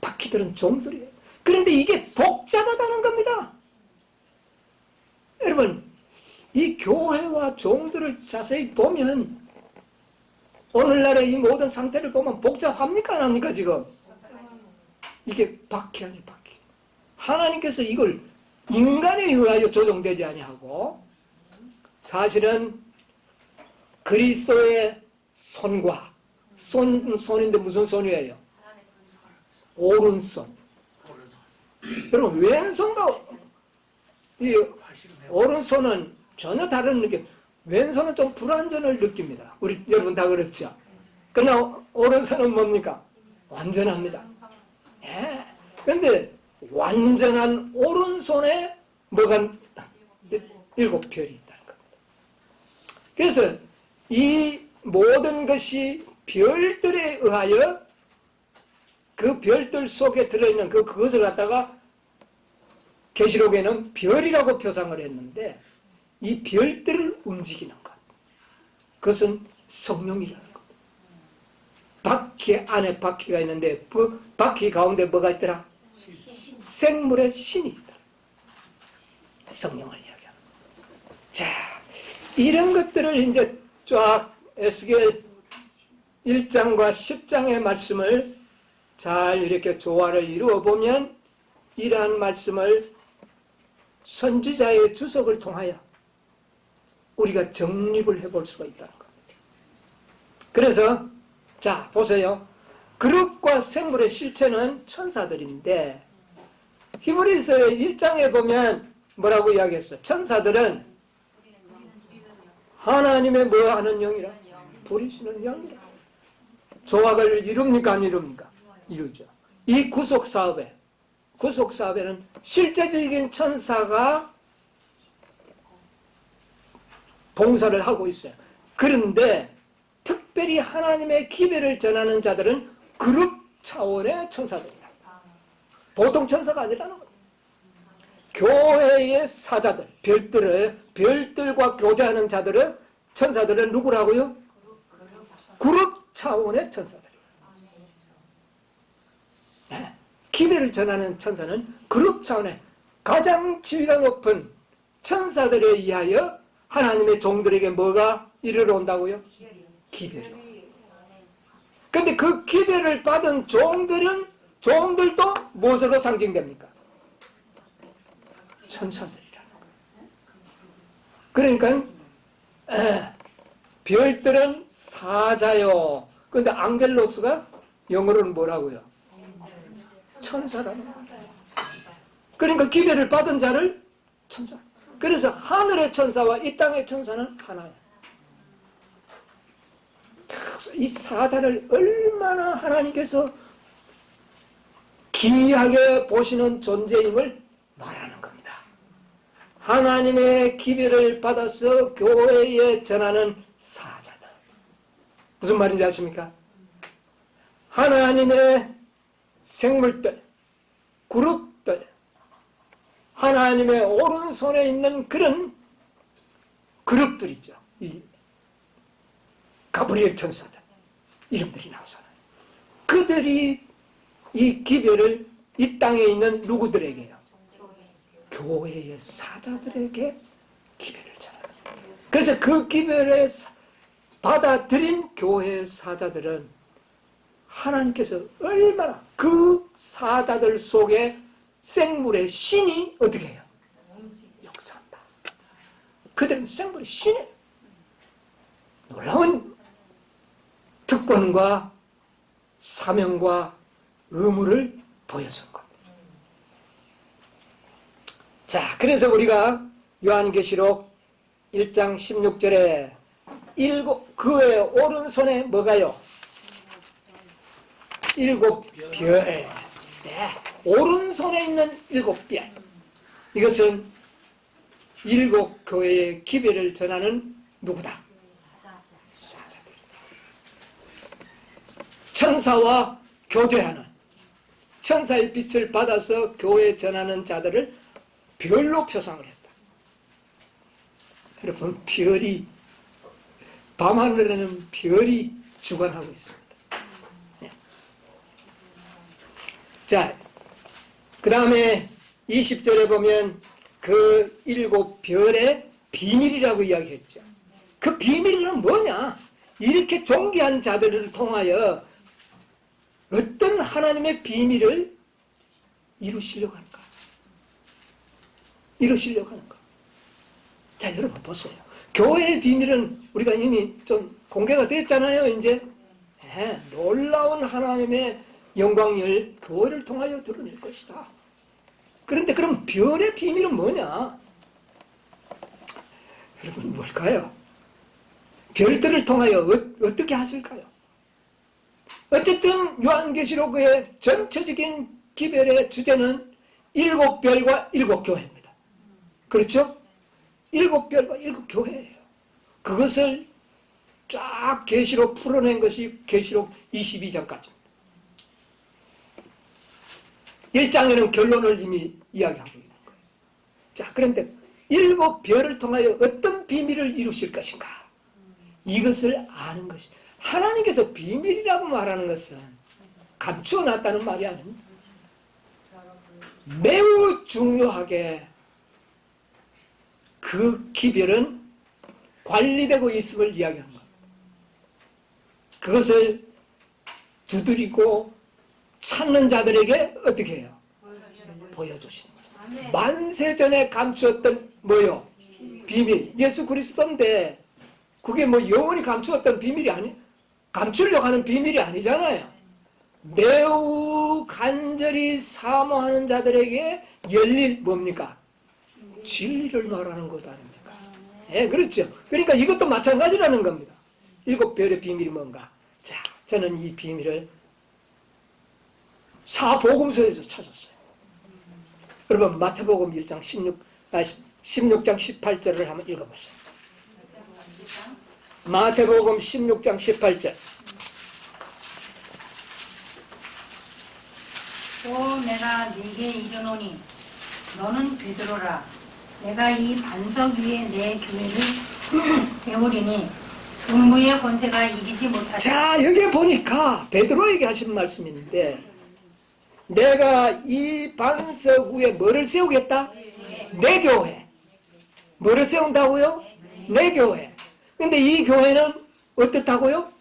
바퀴들은 종들이에요. 그런데 이게 복잡하다는 겁니다. 여러분, 이 교회와 종들을 자세히 보면 오늘날의 이 모든 상태를 보면 복잡합니까? 안 합니까 지금? 이게 바퀴 아니에요, 바퀴. 하나님께서 이걸 인간에 의하여 조정되지 아니하고 사실은 그리스도의 손과 손인데 무슨 손이에요? 오른손. 여러분 왼손과 이 오른손은 전혀 다른 느낌. 왼손은 좀 불완전을 느낍니다. 우리 여러분 다 그렇죠? 그러나 오른손은 뭡니까? 완전합니다. 예. 그런데 완전한 오른손에 뭐가 7별이 있다는 겁니다. 그래서 이 모든 것이 별들에 의하여 그 별들 속에 들어있는 그것을 갖다가 계시록에는 별이라고 표상을 했는데 이 별들을 움직이는 것, 그것은 성령이라는 것. 바퀴 안에 바퀴가 있는데 그 바퀴 가운데 뭐가 있더라? 생물의 신이 있다. 성령을 이야기합니다. 자, 이런 것들을 이제 쫙 에스겔 1장과 10장의 말씀을 잘 이렇게 조화를 이루어 보면 이러한 말씀을 선지자의 주석을 통하여 우리가 정립을 해볼 수가 있다는 겁니다. 그래서 자 보세요. 그릇과 생물의 실체는 천사들인데 히브리서 1장에 보면 뭐라고 이야기했어요? 천사들은 하나님의 뭐 하는 영이라? 부리시는 영이라. 조각을 이룹니까 안 이룹니까? 이루죠. 이 구속사업에는 실제적인 천사가 봉사를 하고 있어요. 그런데 특별히 하나님의 기별을 전하는 자들은 그룹 차원의 천사들이다. 보통 천사가 아니라는 거예요. 교회의 사자들, 별들과 교제하는 자들은 천사들은 누구라고요? 그룹 차원의 천사들이에요. 네. 기별을 전하는 천사는 그룹 차원의 가장 지위가 높은 천사들에 의하여 하나님의 종들에게 뭐가 이르러 온다고요? 기별이. 근데 그 기별을 받은 종들도 무엇으로 상징됩니까? 천사들이라. 그러니까 별들은 사자요. 근데 앙겔로스가 영어로는 뭐라고요? 천사라는 거예요. 그러니까 기별을 받은 자를 천사. 그래서 하늘의 천사와 이 땅의 천사는 하나야. 이 사자를 얼마나 하나님께서 귀하게 보시는 존재임을 말하는 겁니다. 하나님의 기별을 받아서 교회에 전하는 사자다. 무슨 말인지 아십니까? 하나님의 생물들, 그룹들, 하나님의 오른손에 있는 그런 그룹들이죠. 이 가브리엘 천사들 이름들이 나오잖아요. 그들이 이 기별을 이 땅에 있는 누구들에게요? 교회의 사자들에게 기별을 전하는 거예요. 그래서 그 기별을 받아들인 교회의 사자들은 하나님께서 얼마나 그 사자들 속에 생물의 신이 어떻게 해요? 역사한다. 그들은 생물의 신이에요. 놀라운 특권과 사명과 의무를 보여준 겁니다. 자, 그래서 우리가 요한계시록 1장 16절에 그의 오른손에 뭐가요? 7별. 네. 오른손에 있는 7별. 이것은 7 교회의 기별을 전하는 누구다? 사자들이다. 천사와 교제하는, 천사의 빛을 받아서 교회에 전하는 자들을 별로 표상을 했다. 여러분, 별이, 밤하늘에는 별이 주관하고 있습니다. 네. 자, 그 다음에 20절에 보면 그 7별의 비밀이라고 이야기했죠. 그 비밀은 뭐냐? 이렇게 존귀한 자들을 통하여 어떤 하나님의 비밀을 이루시려고 하는가? 이루시려고 하는가? 자, 여러분 보세요. 교회의 비밀은 우리가 이미 좀 공개가 됐잖아요, 이제. 네, 놀라운 하나님의 영광을 교회를 통하여 드러낼 것이다. 그런데 그럼 별의 비밀은 뭐냐? 여러분, 뭘까요? 별들을 통하여 어떻게 하실까요? 어쨌든 요한계시록의 전체적인 기별의 주제는 7별과 7교회입니다. 그렇죠? 7별과 7교회예요. 그것을 쫙 계시로 풀어낸 것이 계시록 22장까지입니다. 1장에는 결론을 이미 이야기하고 있는 거예요. 자, 그런데 7별을 통하여 어떤 비밀을 이루실 것인가? 이것을 아는 것이, 하나님께서 비밀이라고 말하는 것은 감추어 놨다는 말이 아닙니다. 매우 중요하게 그 기별은 관리되고 있음을 이야기하는 겁니다. 그것을 두드리고 찾는 자들에게 어떻게 해요? 보여주시는 거예요. 만세전에 감추었던 뭐요? 비밀. 예수 그리스도인데 그게 뭐 영원히 감추었던 비밀이 감추려고 하는 비밀이 아니잖아요. 매우 간절히 사모하는 자들에게 열릴 뭡니까? 진리를 말하는 것 아닙니까? 예, 그렇죠. 그러니까 이것도 마찬가지라는 겁니다. 7별의 비밀이 뭔가? 자, 저는 이 비밀을 사복음서에서 찾았어요. 여러분, 마태복음 1장 16장 18절을 한번 읽어보세요. 마태복음 16장 18절. 또 내가 네게 이르노니 너는 베드로라. 내가 이 반석 위에 내 교회를 세우리니 음부의 권세가 이기지 못하리라. 자, 여기 보니까 베드로에게 하신 말씀인데, 내가 이 반석 위에 뭐를 세우겠다? 내 교회. 뭐를 세운다고요? 내 교회. 근데 이 교회는 어떻다고요?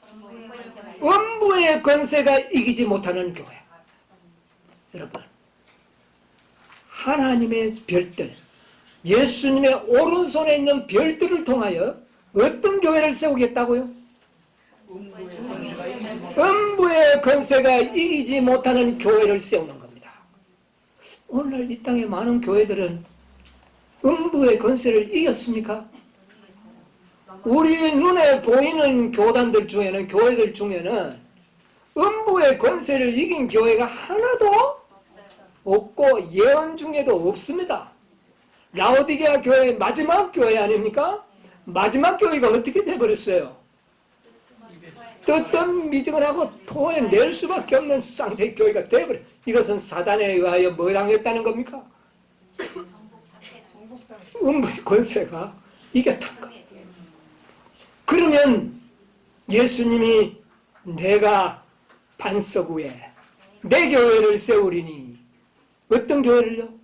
음부의 권세가 이기지 못하는 교회. 여러분, 하나님의 별들, 예수님의 오른손에 있는 별들을 통하여 어떤 교회를 세우겠다고요? 음부의 권세가 이기지 못하는 교회를 세우는 겁니다. 오늘 이 땅의 많은 교회들은 음부의 권세를 이겼습니까? 우리 눈에 보이는 교단들 중에는, 교회들 중에는 음부의 권세를 이긴 교회가 하나도 없고 예언 중에도 없습니다. 라오디게아 교회 마지막 교회 아닙니까? 마지막 교회가 어떻게 돼버렸어요? 뜨뜻미지근하고 토해낼 수밖에 없는 상태의 교회가 돼버려. 이것은 사단에 의하여 뭐 당했다는 겁니까? 음부의 권세가 이겼다는 겁니다. 그러면 예수님이 내가 반석 위에 내 교회를 세우리니, 어떤 교회를요?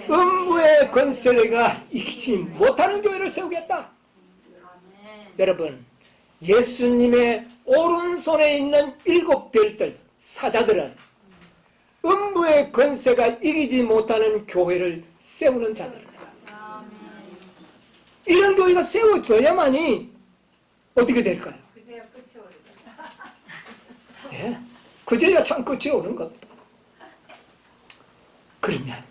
음부의 권세가 이기지 못하는 교회를 세우겠다. 여러분, 예수님의 오른손에 있는 7별들 사자들은 음부의 권세가 이기지 못하는 교회를 세우는 자들입니다. 이런 교회가 세워져야만이 어떻게 될까요? 그제야 끝이 오르다. 예, 그제야 참 끝이 오는 겁니다. 그러면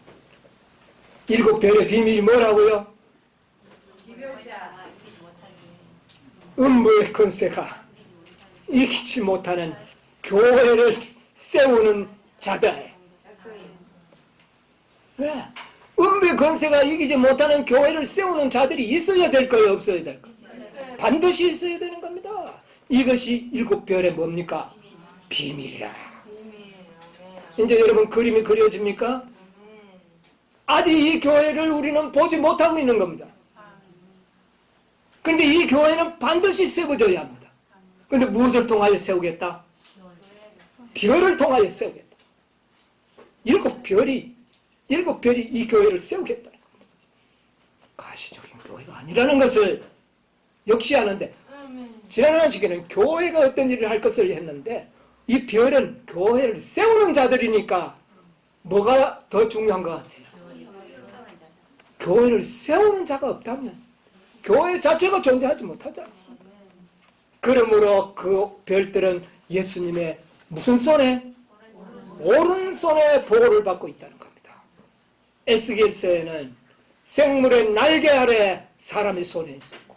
7별의 비밀이 뭐라고요? 기별자. 음부의 권세가 이기지 못하는 교회를 세우는 자들. 왜? 음부의 권세가 이기지 못하는 교회를 세우는 자들이 있어야 될 거예요, 없어야 될 거예요? 반드시 있어야 되는 겁니다. 이것이 7별의 뭡니까? 비밀이라. 이제 여러분 그림이 그려집니까? 아직 이 교회를 우리는 보지 못하고 있는 겁니다. 그런데 이 교회는 반드시 세워져야 합니다. 그런데 무엇을 통하여 세우겠다? 별을 통하여 세우겠다. 7별이 이 교회를 세우겠다. 가시적인 교회가 아니라는 것을 역시하는데, 지난 시간에는 교회가 어떤 일을 할 것을 했는데, 이 별은 교회를 세우는 자들이니까 뭐가 더 중요한 것 같아요? 교회를 세우는 자가 없다면 교회 자체가 존재하지 못하지 않습니까? 그러므로 그 별들은 예수님의 무슨 손에? 오른손에 보호를 받고 있다는 겁니다. 에스겔서에는 생물의 날개 아래 사람의 손에 있었고,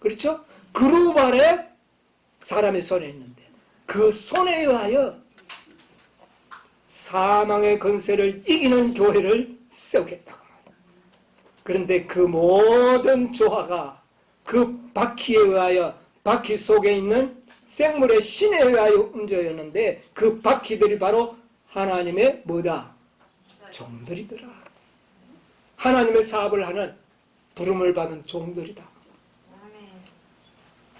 그렇죠? 그룹 아래 사람의 손에 있는데 그 손에 의하여 사망의 권세를 이기는 교회를 세우겠다고 말합니다. 그런데 그 모든 조화가 그 바퀴에 의하여, 바퀴 속에 있는 생물의 신에 의하여 움직였는데 그 바퀴들이 바로 하나님의 뭐다? 종들이더라. 하나님의 사업을 하는 부름을 받은 종들이다.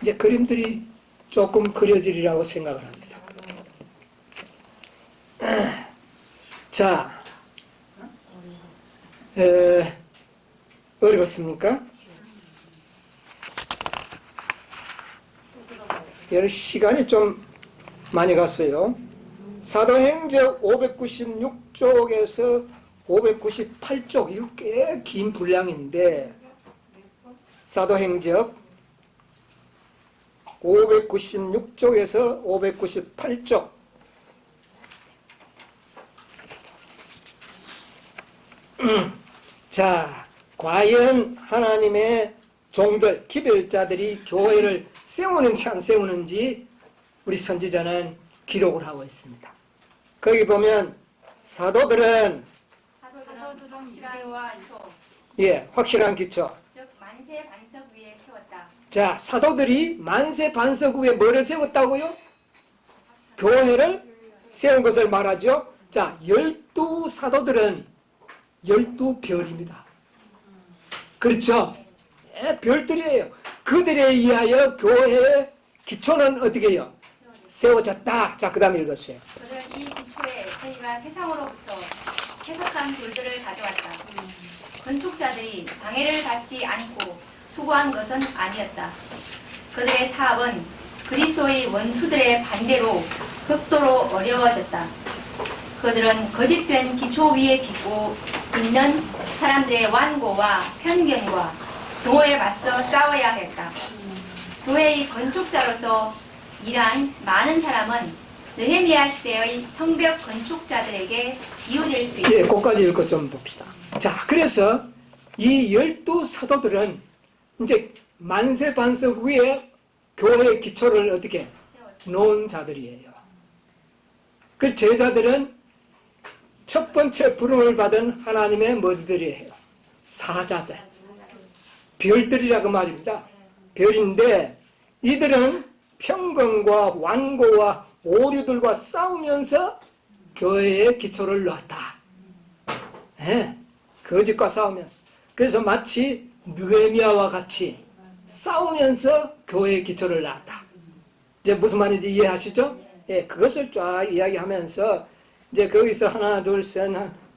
이제 그림들이 조금 그려지리라고 생각을 합니다. 자, 어렵습니까? 시간이 좀 많이 갔어요. 사도행전 596쪽에서 598쪽, 이거 꽤 긴 분량인데, 사도행전 596쪽에서 598쪽. 자, 과연 하나님의 종들, 기별자들이 교회를 세우는지 안 세우는지 우리 선지자는 기록을 하고 있습니다. 거기 보면 사도들은 유대와 기초, 확실한 기초. 즉 만세 반석 위에 세웠다. 자, 사도들이 만세 반석 위에 뭐를 세웠다고요? 교회를 세운 것을 말하죠. 자, 12사도들은 12별입니다. 그렇죠? 별들이에요. 그들에 의하여 교회의 기초는 어떻게 해요? 세워졌다. 자, 그 다음 읽었어요. 그들은 이 기초에 저희가 세상으로부터 해석한 돌들을 가져왔다. 건축자들이 방해를 받지 않고 수고한 것은 아니었다. 그들의 사업은 그리스도의 원수들의 반대로 극도로 어려워졌다. 그들은 거짓된 기초 위에 짓고 있는 사람들의 완고와 편견과 정오에 맞서 싸워야 했다. 교회의 건축자로서 일한 많은 사람은 느헤미야 시대의 성벽 건축자들에게 이웃일 수 있다. 그까지 읽고 좀 봅시다. 자, 그래서 이 12사도들은 이제 만세 반석 위에 교회의 기초를 어떻게 놓은 자들이에요. 그 제자들은 첫 번째 부름을 받은 하나님의 뭐들이에요? 사자들, 별들이라고 말입니다. 별인데 이들은 편견과 완고와 오류들과 싸우면서 교회의 기초를 놓았다. 거짓과 싸우면서. 그래서 마치 느헤미야와 같이 싸우면서 교회의 기초를 놓았다. 이제 무슨 말인지 이해하시죠? 그것을 쫙 이야기하면서 이제 거기서 하나, 둘, 셋,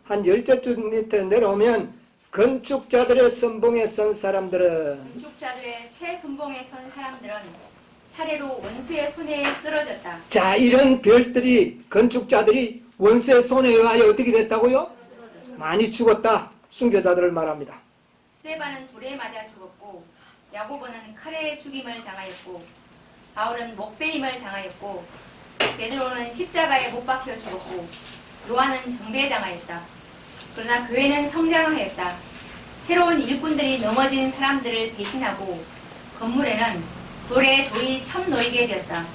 한 10쪽 밑에 내려오면 건축자들의 선봉에 선 사람들은 건축자들의 최선봉에 선 사람들은 차례로 원수의 손에 쓰러졌다. 자, 이런 별들이 건축자들이 원수의 손에 의하여 어떻게 됐다고요? 많이 죽었다. 순교자들을 말합니다. 스데반은 불에 맞아 죽었고 야고보는 칼에 죽임을 당하였고 바울은 목베임을 당하였고 베드로는 십자가에 못 박혀 죽었고 요한은 정배당하였다. 그러나 교회는 성장하였다. 새로운 일꾼들이 넘어진 사람들을 대신하고 건물에는 돌에 돌이 참 놓이게 되었다.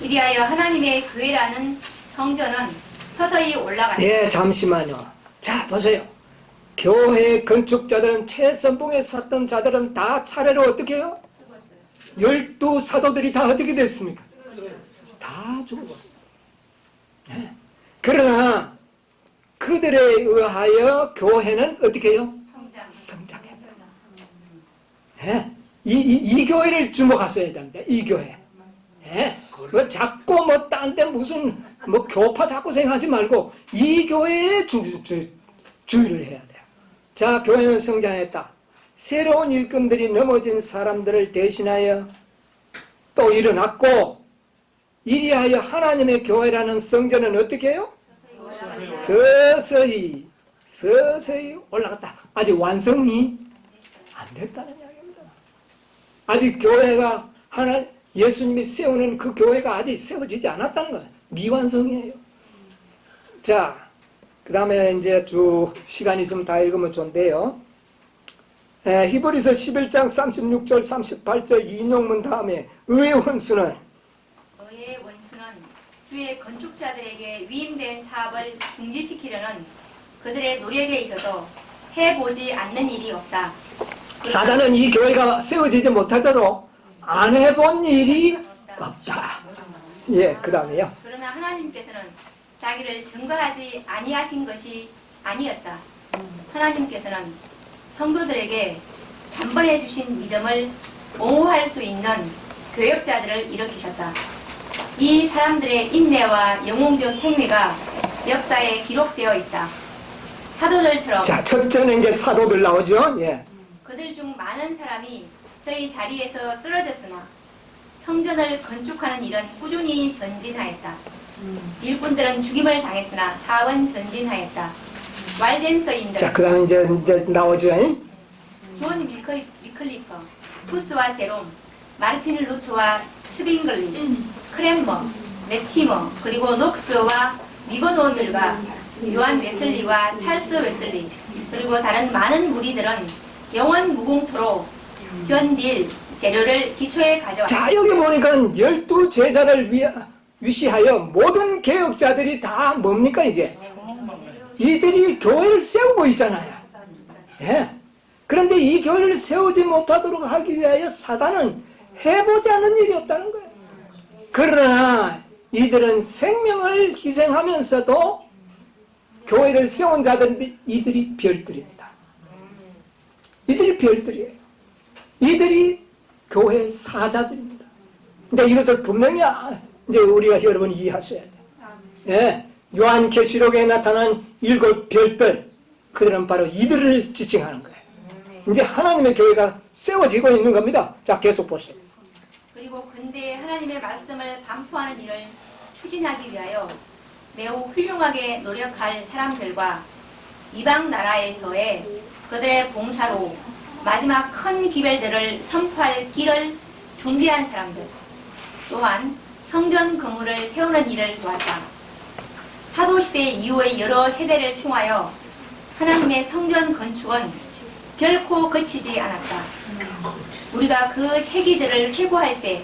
이리하여 하나님의 교회라는 성전은 서서히 올라갔다. 예, 잠시만요. 자, 보세요. 교회 건축자들은 최선봉에 섰던 자들은 다 차례로 어떻게 해요? 12 사도들이 다 어떻게 됐습니까? 다 죽었습니다. 예. 그러나 그들에 의하여 교회는 어떻게 해요? 성장했다. 예. 이 교회를 주목하셔야 됩니다. 이 교회. 예. 그 자꾸 뭐 딴 데 무슨 뭐 교파 자꾸 생각하지 말고 이 교회에 주의를 해야 돼요. 자, 교회는 성장했다. 새로운 일꾼들이 넘어진 사람들을 대신하여 또 일어났고 이리하여 하나님의 교회라는 성전은 어떻게 해요? 서서히 올라갔다. 아직 완성이 안 됐다는 이야기입니다. 아직 교회가 예수님이 세우는 그 교회가 아직 세워지지 않았다는 거예요. 미완성이에요. 자, 그 다음에 이제 쭉 시간이 있으면 다 읽으면 좋은데요. 히브리서 11장 36절 38절 인용문 다음에 의의 원수는 주의 건축자들에게 위임된 사업을 중지시키려는 그들의 노력에 있어서 해보지 않는 일이 없다. 사단은 이 교회가 세워지지 못하도록 안 해본 일이 없다. 예, 그 다음에요. 그러나 하나님께서는 자기를 증거하지 아니하신 것이 아니었다. 하나님께서는 성도들에게 단번에 주신 믿음을 옹호할 수 있는 교역자들을 일으키셨다. 이 사람들의 인내와 영웅적 행위가 역사에 기록되어 있다. 사도들처럼 자, 첫째는 이제 사도들 나오죠. 예. 그들 중 많은 사람이 저희 자리에서 쓰러졌으나 성전을 건축하는 일은 꾸준히 전진하였다. 일꾼들은 죽임을 당했으나 사업은 전진하였다. 왈덴 서인들 자, 그 다음에 이제 나오죠. 존 위클리프, 푸스와 제롬, 마르틴 루트와 츠빙글리, 크랜머, 레티머, 그리고 녹스와 미거노들과 요한 웨슬리와 찰스 웨슬리, 그리고 다른 많은 무리들은 영원 무궁토로 견딜 재료를 기초에 가져왔다. 자, 여기 보니까 12 제자를 위시하여 모든 개혁자들이 다 뭡니까 이게? 이들이 교회를 세우고 있잖아요. 예. 그런데 이 교회를 세우지 못하도록 하기 위하여 사단은 해보지 않은 일이 없다는 거예요. 그러나 이들은 생명을 희생하면서도 교회를 세운 자들인데 이들이 별들입니다. 이들이 별들이에요. 이들이 교회 사자들입니다. 이제 이것을 분명히 이제 우리가 여러분 이해하셔야 돼요. 예. 요한계시록에 나타난 7 별들, 그들은 바로 이들을 지칭하는 거예요. 이제 하나님의 교회가 세워지고 있는 겁니다. 자, 계속 보세요. 그리고 근대에 하나님의 말씀을 반포하는 일을 추진하기 위하여 매우 훌륭하게 노력할 사람들과 이방 나라에서의 그들의 봉사로 마지막 큰 기별들을 선포할 길을 준비한 사람들, 또한 성전 건물을 세우는 일을 도왔다. 사도시대 이후의 여러 세대를 총하여 하나님의 성전 건축은 결코 그치지 않았다. 우리가 그 세기들을 회고할 때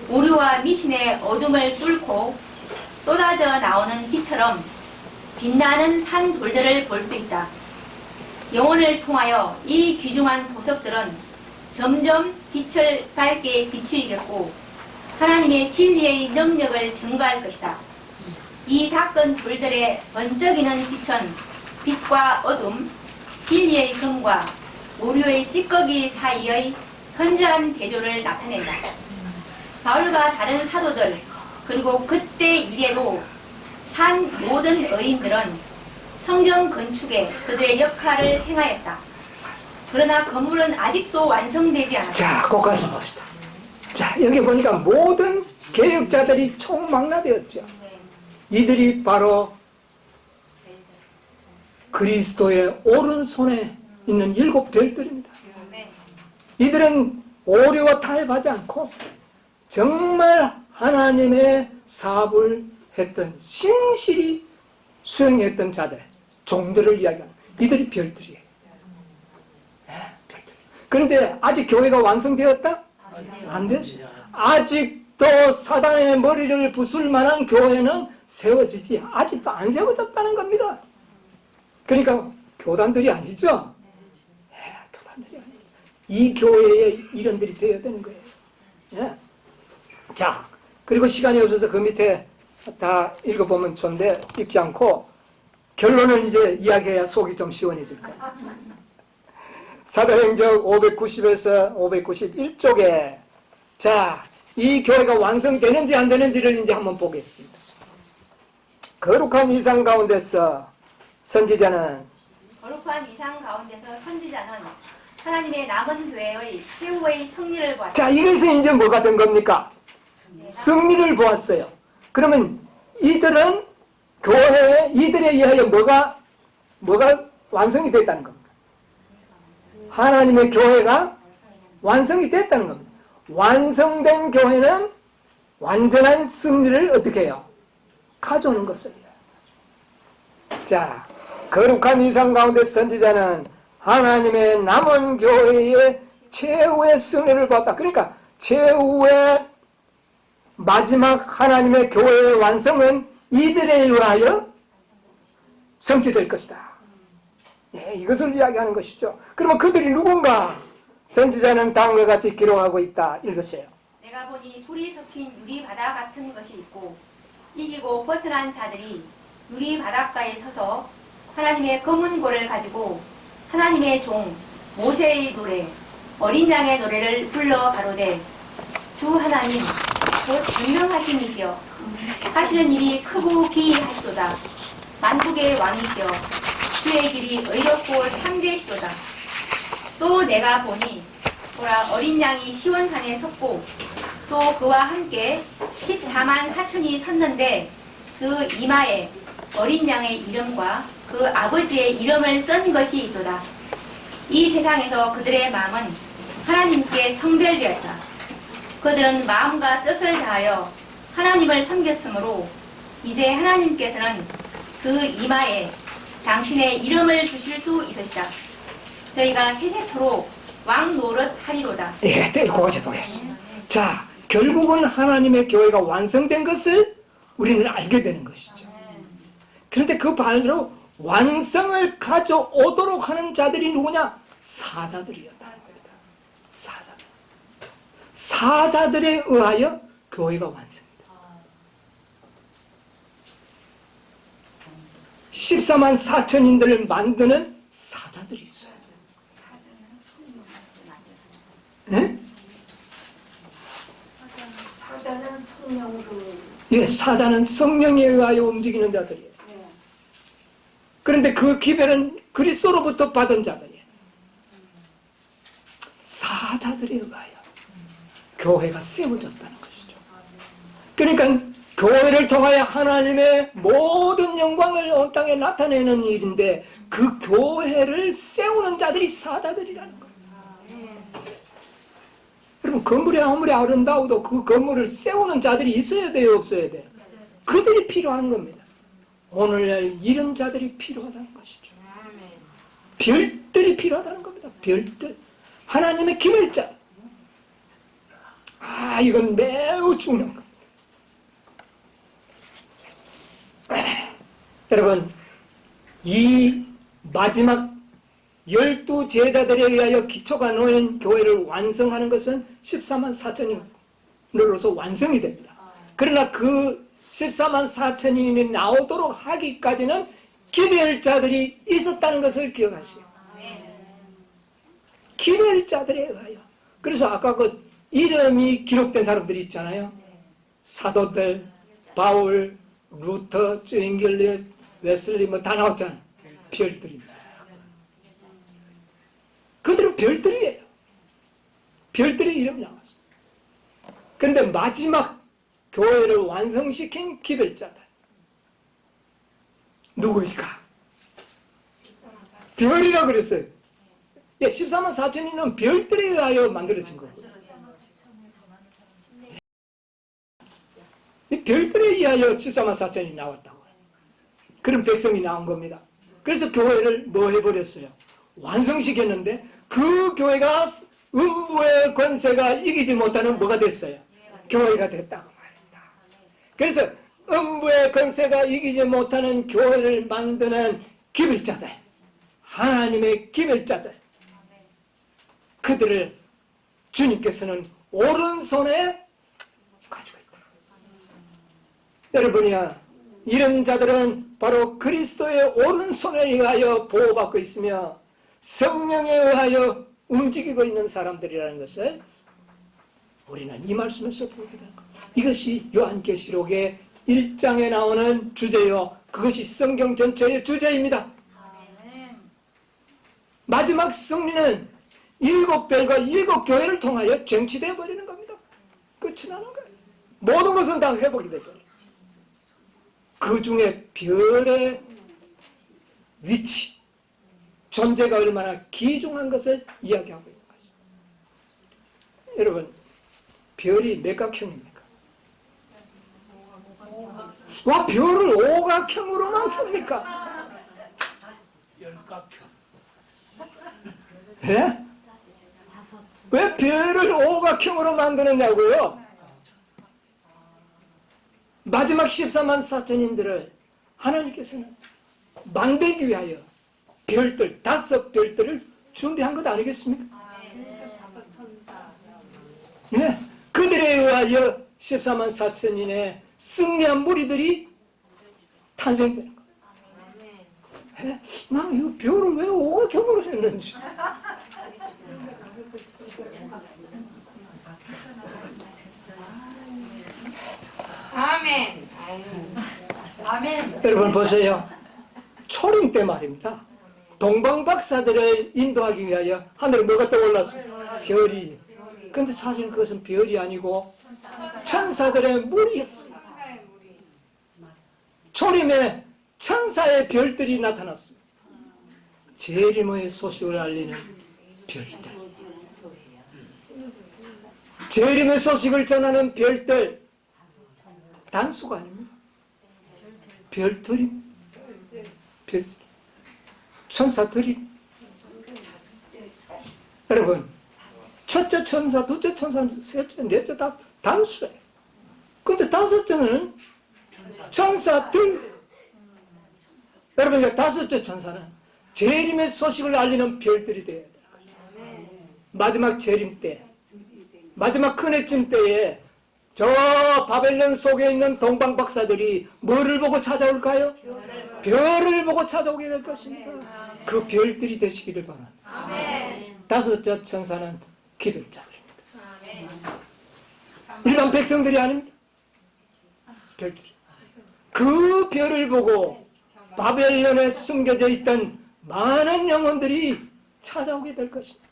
오류와 미신의 어둠을 뚫고 쏟아져 나오는 빛처럼 빛나는 산 돌들을 볼 수 있다. 영혼을 통하여 이 귀중한 보석들은 점점 빛을 밝게 비추이겠고 하나님의 진리의 능력을 증거할 것이다. 이 닦은 돌들의 번쩍이는 빛은 빛과 어둠, 진리의 금과 오류의 찌꺼기 사이의 현저한 대조를 나타낸다. 바울과 다른 사도들 그리고 그때 이래로 산 모든 의인들은 성전 건축에 그들의 역할을 행하였다. 그러나 건물은 아직도 완성되지 않았다. 자, 거기까지 봅시다. 자, 여기 보니까 모든 개혁자들이 총망라되었죠. 이들이 바로 그리스도의 오른손에 있는 7별들입니다. 이들은 오류와 타협하지 않고 정말 하나님의 사업을 했던, 신실히 수행했던 자들, 종들을 이야기하는 이들이 별들이에요. 네, 별들. 그런데 아직 교회가 완성되었다? 안 됐어요. 아직도 사단의 머리를 부술 만한 교회는 세워지지 아직도 안 세워졌다는 겁니다. 그러니까 교단들이 아니죠. 네, 교단들이 아니에요. 이 교회의 일원들이 되어야 되는 거예요. 네. 자, 그리고 시간이 없어서 그 밑에 다 읽어보면 좋은데 읽지 않고 결론을 이제 이야기해야 속이 좀 시원해질 거예요. 사도행전 590에서 591쪽에 자, 이 교회가 완성되는지 안 되는지를 이제 한번 보겠습니다. 거룩한 이상 가운데서 선지자는 거룩한 이상 가운데서 선지자는 하나님의 남은 교회의 최후의 승리를 보았다. 자, 이래서 이제 뭐가 된 겁니까? 승리를 보았어요. 그러면 이들은 교회에 이들에 의하여 뭐가 완성이 됐다는 겁니다. 하나님의 교회가 완성이 됐다는 겁니다. 완성된 교회는 완전한 승리를 어떻게 해요? 가져오는 것을. 자, 거룩한 이상 가운데 선지자는 하나님의 남은 교회의 최후의 승리를 보았다. 그러니까 최후의 마지막 하나님의 교회의 완성은 이들에 의하여 성취될 것이다. 예, 이것을 이야기하는 것이죠. 그러면 그들이 누군가? 선지자는 다음과 같이 기록하고 있다. 읽으세요. 내가 보니 불이 섞인 유리 바다 같은 것이 있고 이기고 벗어난 자들이 유리 바닷가에 서서 하나님의 검은 고를 가지고 하나님의 종 모세의 노래 어린 양의 노래를 불러 가로되 주 하나님 곧 분명하신 이시여 하시는 일이 크고 기이하시도다. 만국의 왕이시여 주의 길이 의롭고 참되시도다. 또 내가 보니 보라 어린 양이 시온산에 섰고 또 그와 함께 14만 4천이 섰는데 그 이마에 어린 양의 이름과 그 아버지의 이름을 쓴 것이 있도다. 이 세상에서 그들의 마음은 하나님께 성별되었다. 그들은 마음과 뜻을 다하여 하나님을 섬겼으므로 이제 하나님께서는 그 이마에 당신의 이름을 주실 수 있으시다. 저희가 세세토록 왕 노릇 하리로다. 예, 그것을 보겠습니다. 자, 결국은 하나님의 교회가 완성된 것을 우리는 알게 되는 것이죠. 그런데 그 반대로 완성을 가져오도록 하는 자들이 누구냐? 사자들이었다는 겁니다. 사자들. 사자들에 의하여 교회가 완성됩니다. 14만 4천인들을 만드는 사자들이 있어요. 네? 사자는 성령으로. 예, 사자는 성령에 의하여 움직이는 자들이에요. 그런데 그 기별은 그리스도로부터 받은 자들이에요. 사자들에 의하여 교회가 세워졌다는 것이죠. 그러니까 교회를 통하여 하나님의 모든 영광을 온 땅에 나타내는 일인데 그 교회를 세우는 자들이 사자들이라는 거예요. 여러분, 건물이 아무리 아름다워도 그 건물을 세우는 자들이 있어야 돼요, 없어야 돼요? 그들이 필요한 겁니다. 오늘날 이런 자들이 필요하다는 것이죠. 별들이 필요하다는 겁니다. 별들. 하나님의 기별자들. 아, 이건 매우 중요한 겁니다. 여러분, 이 마지막 12 제자들에 의하여 기초가 놓인 교회를 완성하는 것은 14만 4천인으로서 완성이 됩니다. 그러나 그 14만 4천인이 나오도록 하기까지는 기별자들이 있었다는 것을 기억하시오. 기별자들에 의하여. 그래서 아까 그 이름이 기록된 사람들이 있잖아요. 사도들, 바울, 루터, 쭝겔리, 웨슬리 뭐 다 나왔잖아요. 별들입니다. 그들은 별들이에요. 별들의 이름이 나왔어요. 그런데 마지막 교회를 완성시킨 기별자들 누구일까? 별이라 그랬어요. 14만 4천이는 별들에 의하여 만들어진 거거든요. 이 별들에 의하여 14만 4천이 나왔다고. 그런 백성이 나온 겁니다. 그래서 교회를 뭐 해버렸어요? 완성시켰는데 그 교회가 음부의 권세가 이기지 못하는 뭐가 됐어요? 교회가 됐다고 말입니다. 그래서 음부의 권세가 이기지 못하는 교회를 만드는 기별자들, 하나님의 기별자들, 그들을 주님께서는 오른손에 가지고 있다. 여러분이야, 이런 자들은 바로 그리스도의 오른손에 의하여 보호받고 있으며 성령에 의하여 움직이고 있는 사람들이라는 것을 우리는 이 말씀에서 보게 되는 겁니다. 이것이 요한계시록의 1장에 나오는 주제요, 그것이 성경 전체의 주제입니다. 마지막 승리는 7별과 7교회를 통하여 쟁취되어 버리는 겁니다. 끝이 나는 거예요. 모든 것은 다 회복이 되버려요. 그 중에 별의 위치, 존재가 얼마나 귀중한 것을 이야기하고 있는 거죠. 여러분, 별이 몇 각형입니까? 와, 별을 오각형으로만 풉니까? 열각형. 예? 왜 별을 오각형으로 만드느냐고요? 마지막 14만 4천인들을 하나님께서는 만들기 위하여 별들, 5별들을 준비한 것 아니겠습니까? 예, 그들에 의하여 14만 4천인의 승리한 무리들이 탄생되는 거예요. 예, 나는 이 별을 왜 오각형으로 했는지. 아멘. 아멘. 여러분 보세요. 초림 때 말입니다. 동방박사들을 인도하기 위하여 하늘에 뭐가 떠올랐어요? 별이. 근데 사실 그것은 별이 아니고 천사들의 무리였어요. 초림에 천사의 별들이 나타났습니다. 재림의 소식을 알리는 별들. 재림의 소식을 전하는 별들. 단수가 아닙니다. 별들이. 별들. 천사들이. 여러분, 첫째 천사, 둘째 천사, 셋째, 넷째 다 단수예요. 근데 5째는 천사들. 여러분, 이제 5째 천사는 재림의 소식을 알리는 별들이 되어야 돼요. 마지막 재림 때, 마지막 큰 해침 때에 저 바벨론 속에 있는 동방박사들이 뭐를 보고 찾아올까요? 별을 보고 찾아오게 될 것입니다. 그 별들이 되시기를 바랍니다. 5째 천사는 기별자들입니다. 일반 백성들이 아닙니다. 별들이. 그 별을 보고 바벨론에 숨겨져 있던 많은 영혼들이 찾아오게 될 것입니다.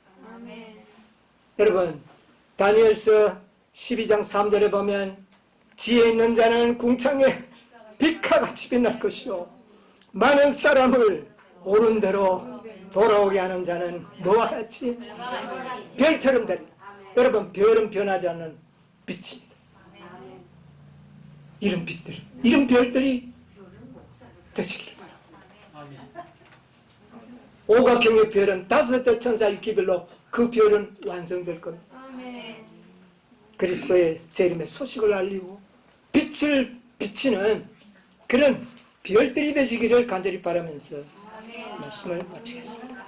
여러분, 다니엘서 12장 3절에 보면 지혜 있는 자는 궁창에 빛과 같이 빛날 것이요 많은 사람을 옳은 대로 돌아오게 하는 자는 너와 같이 별처럼 되리라. 여러분, 별은 변하지 않는 빛입니다. 이런 빛들, 이런 별들이 되시기를 바랍니다. 오각형의 별은 5째 천사의 기별로 그 별은 완성될 겁니다. 그리스도의 재림의 소식을 알리고 빛을 비치는 그런 별들이 되시기를 간절히 바라면서 말씀을 마치겠습니다.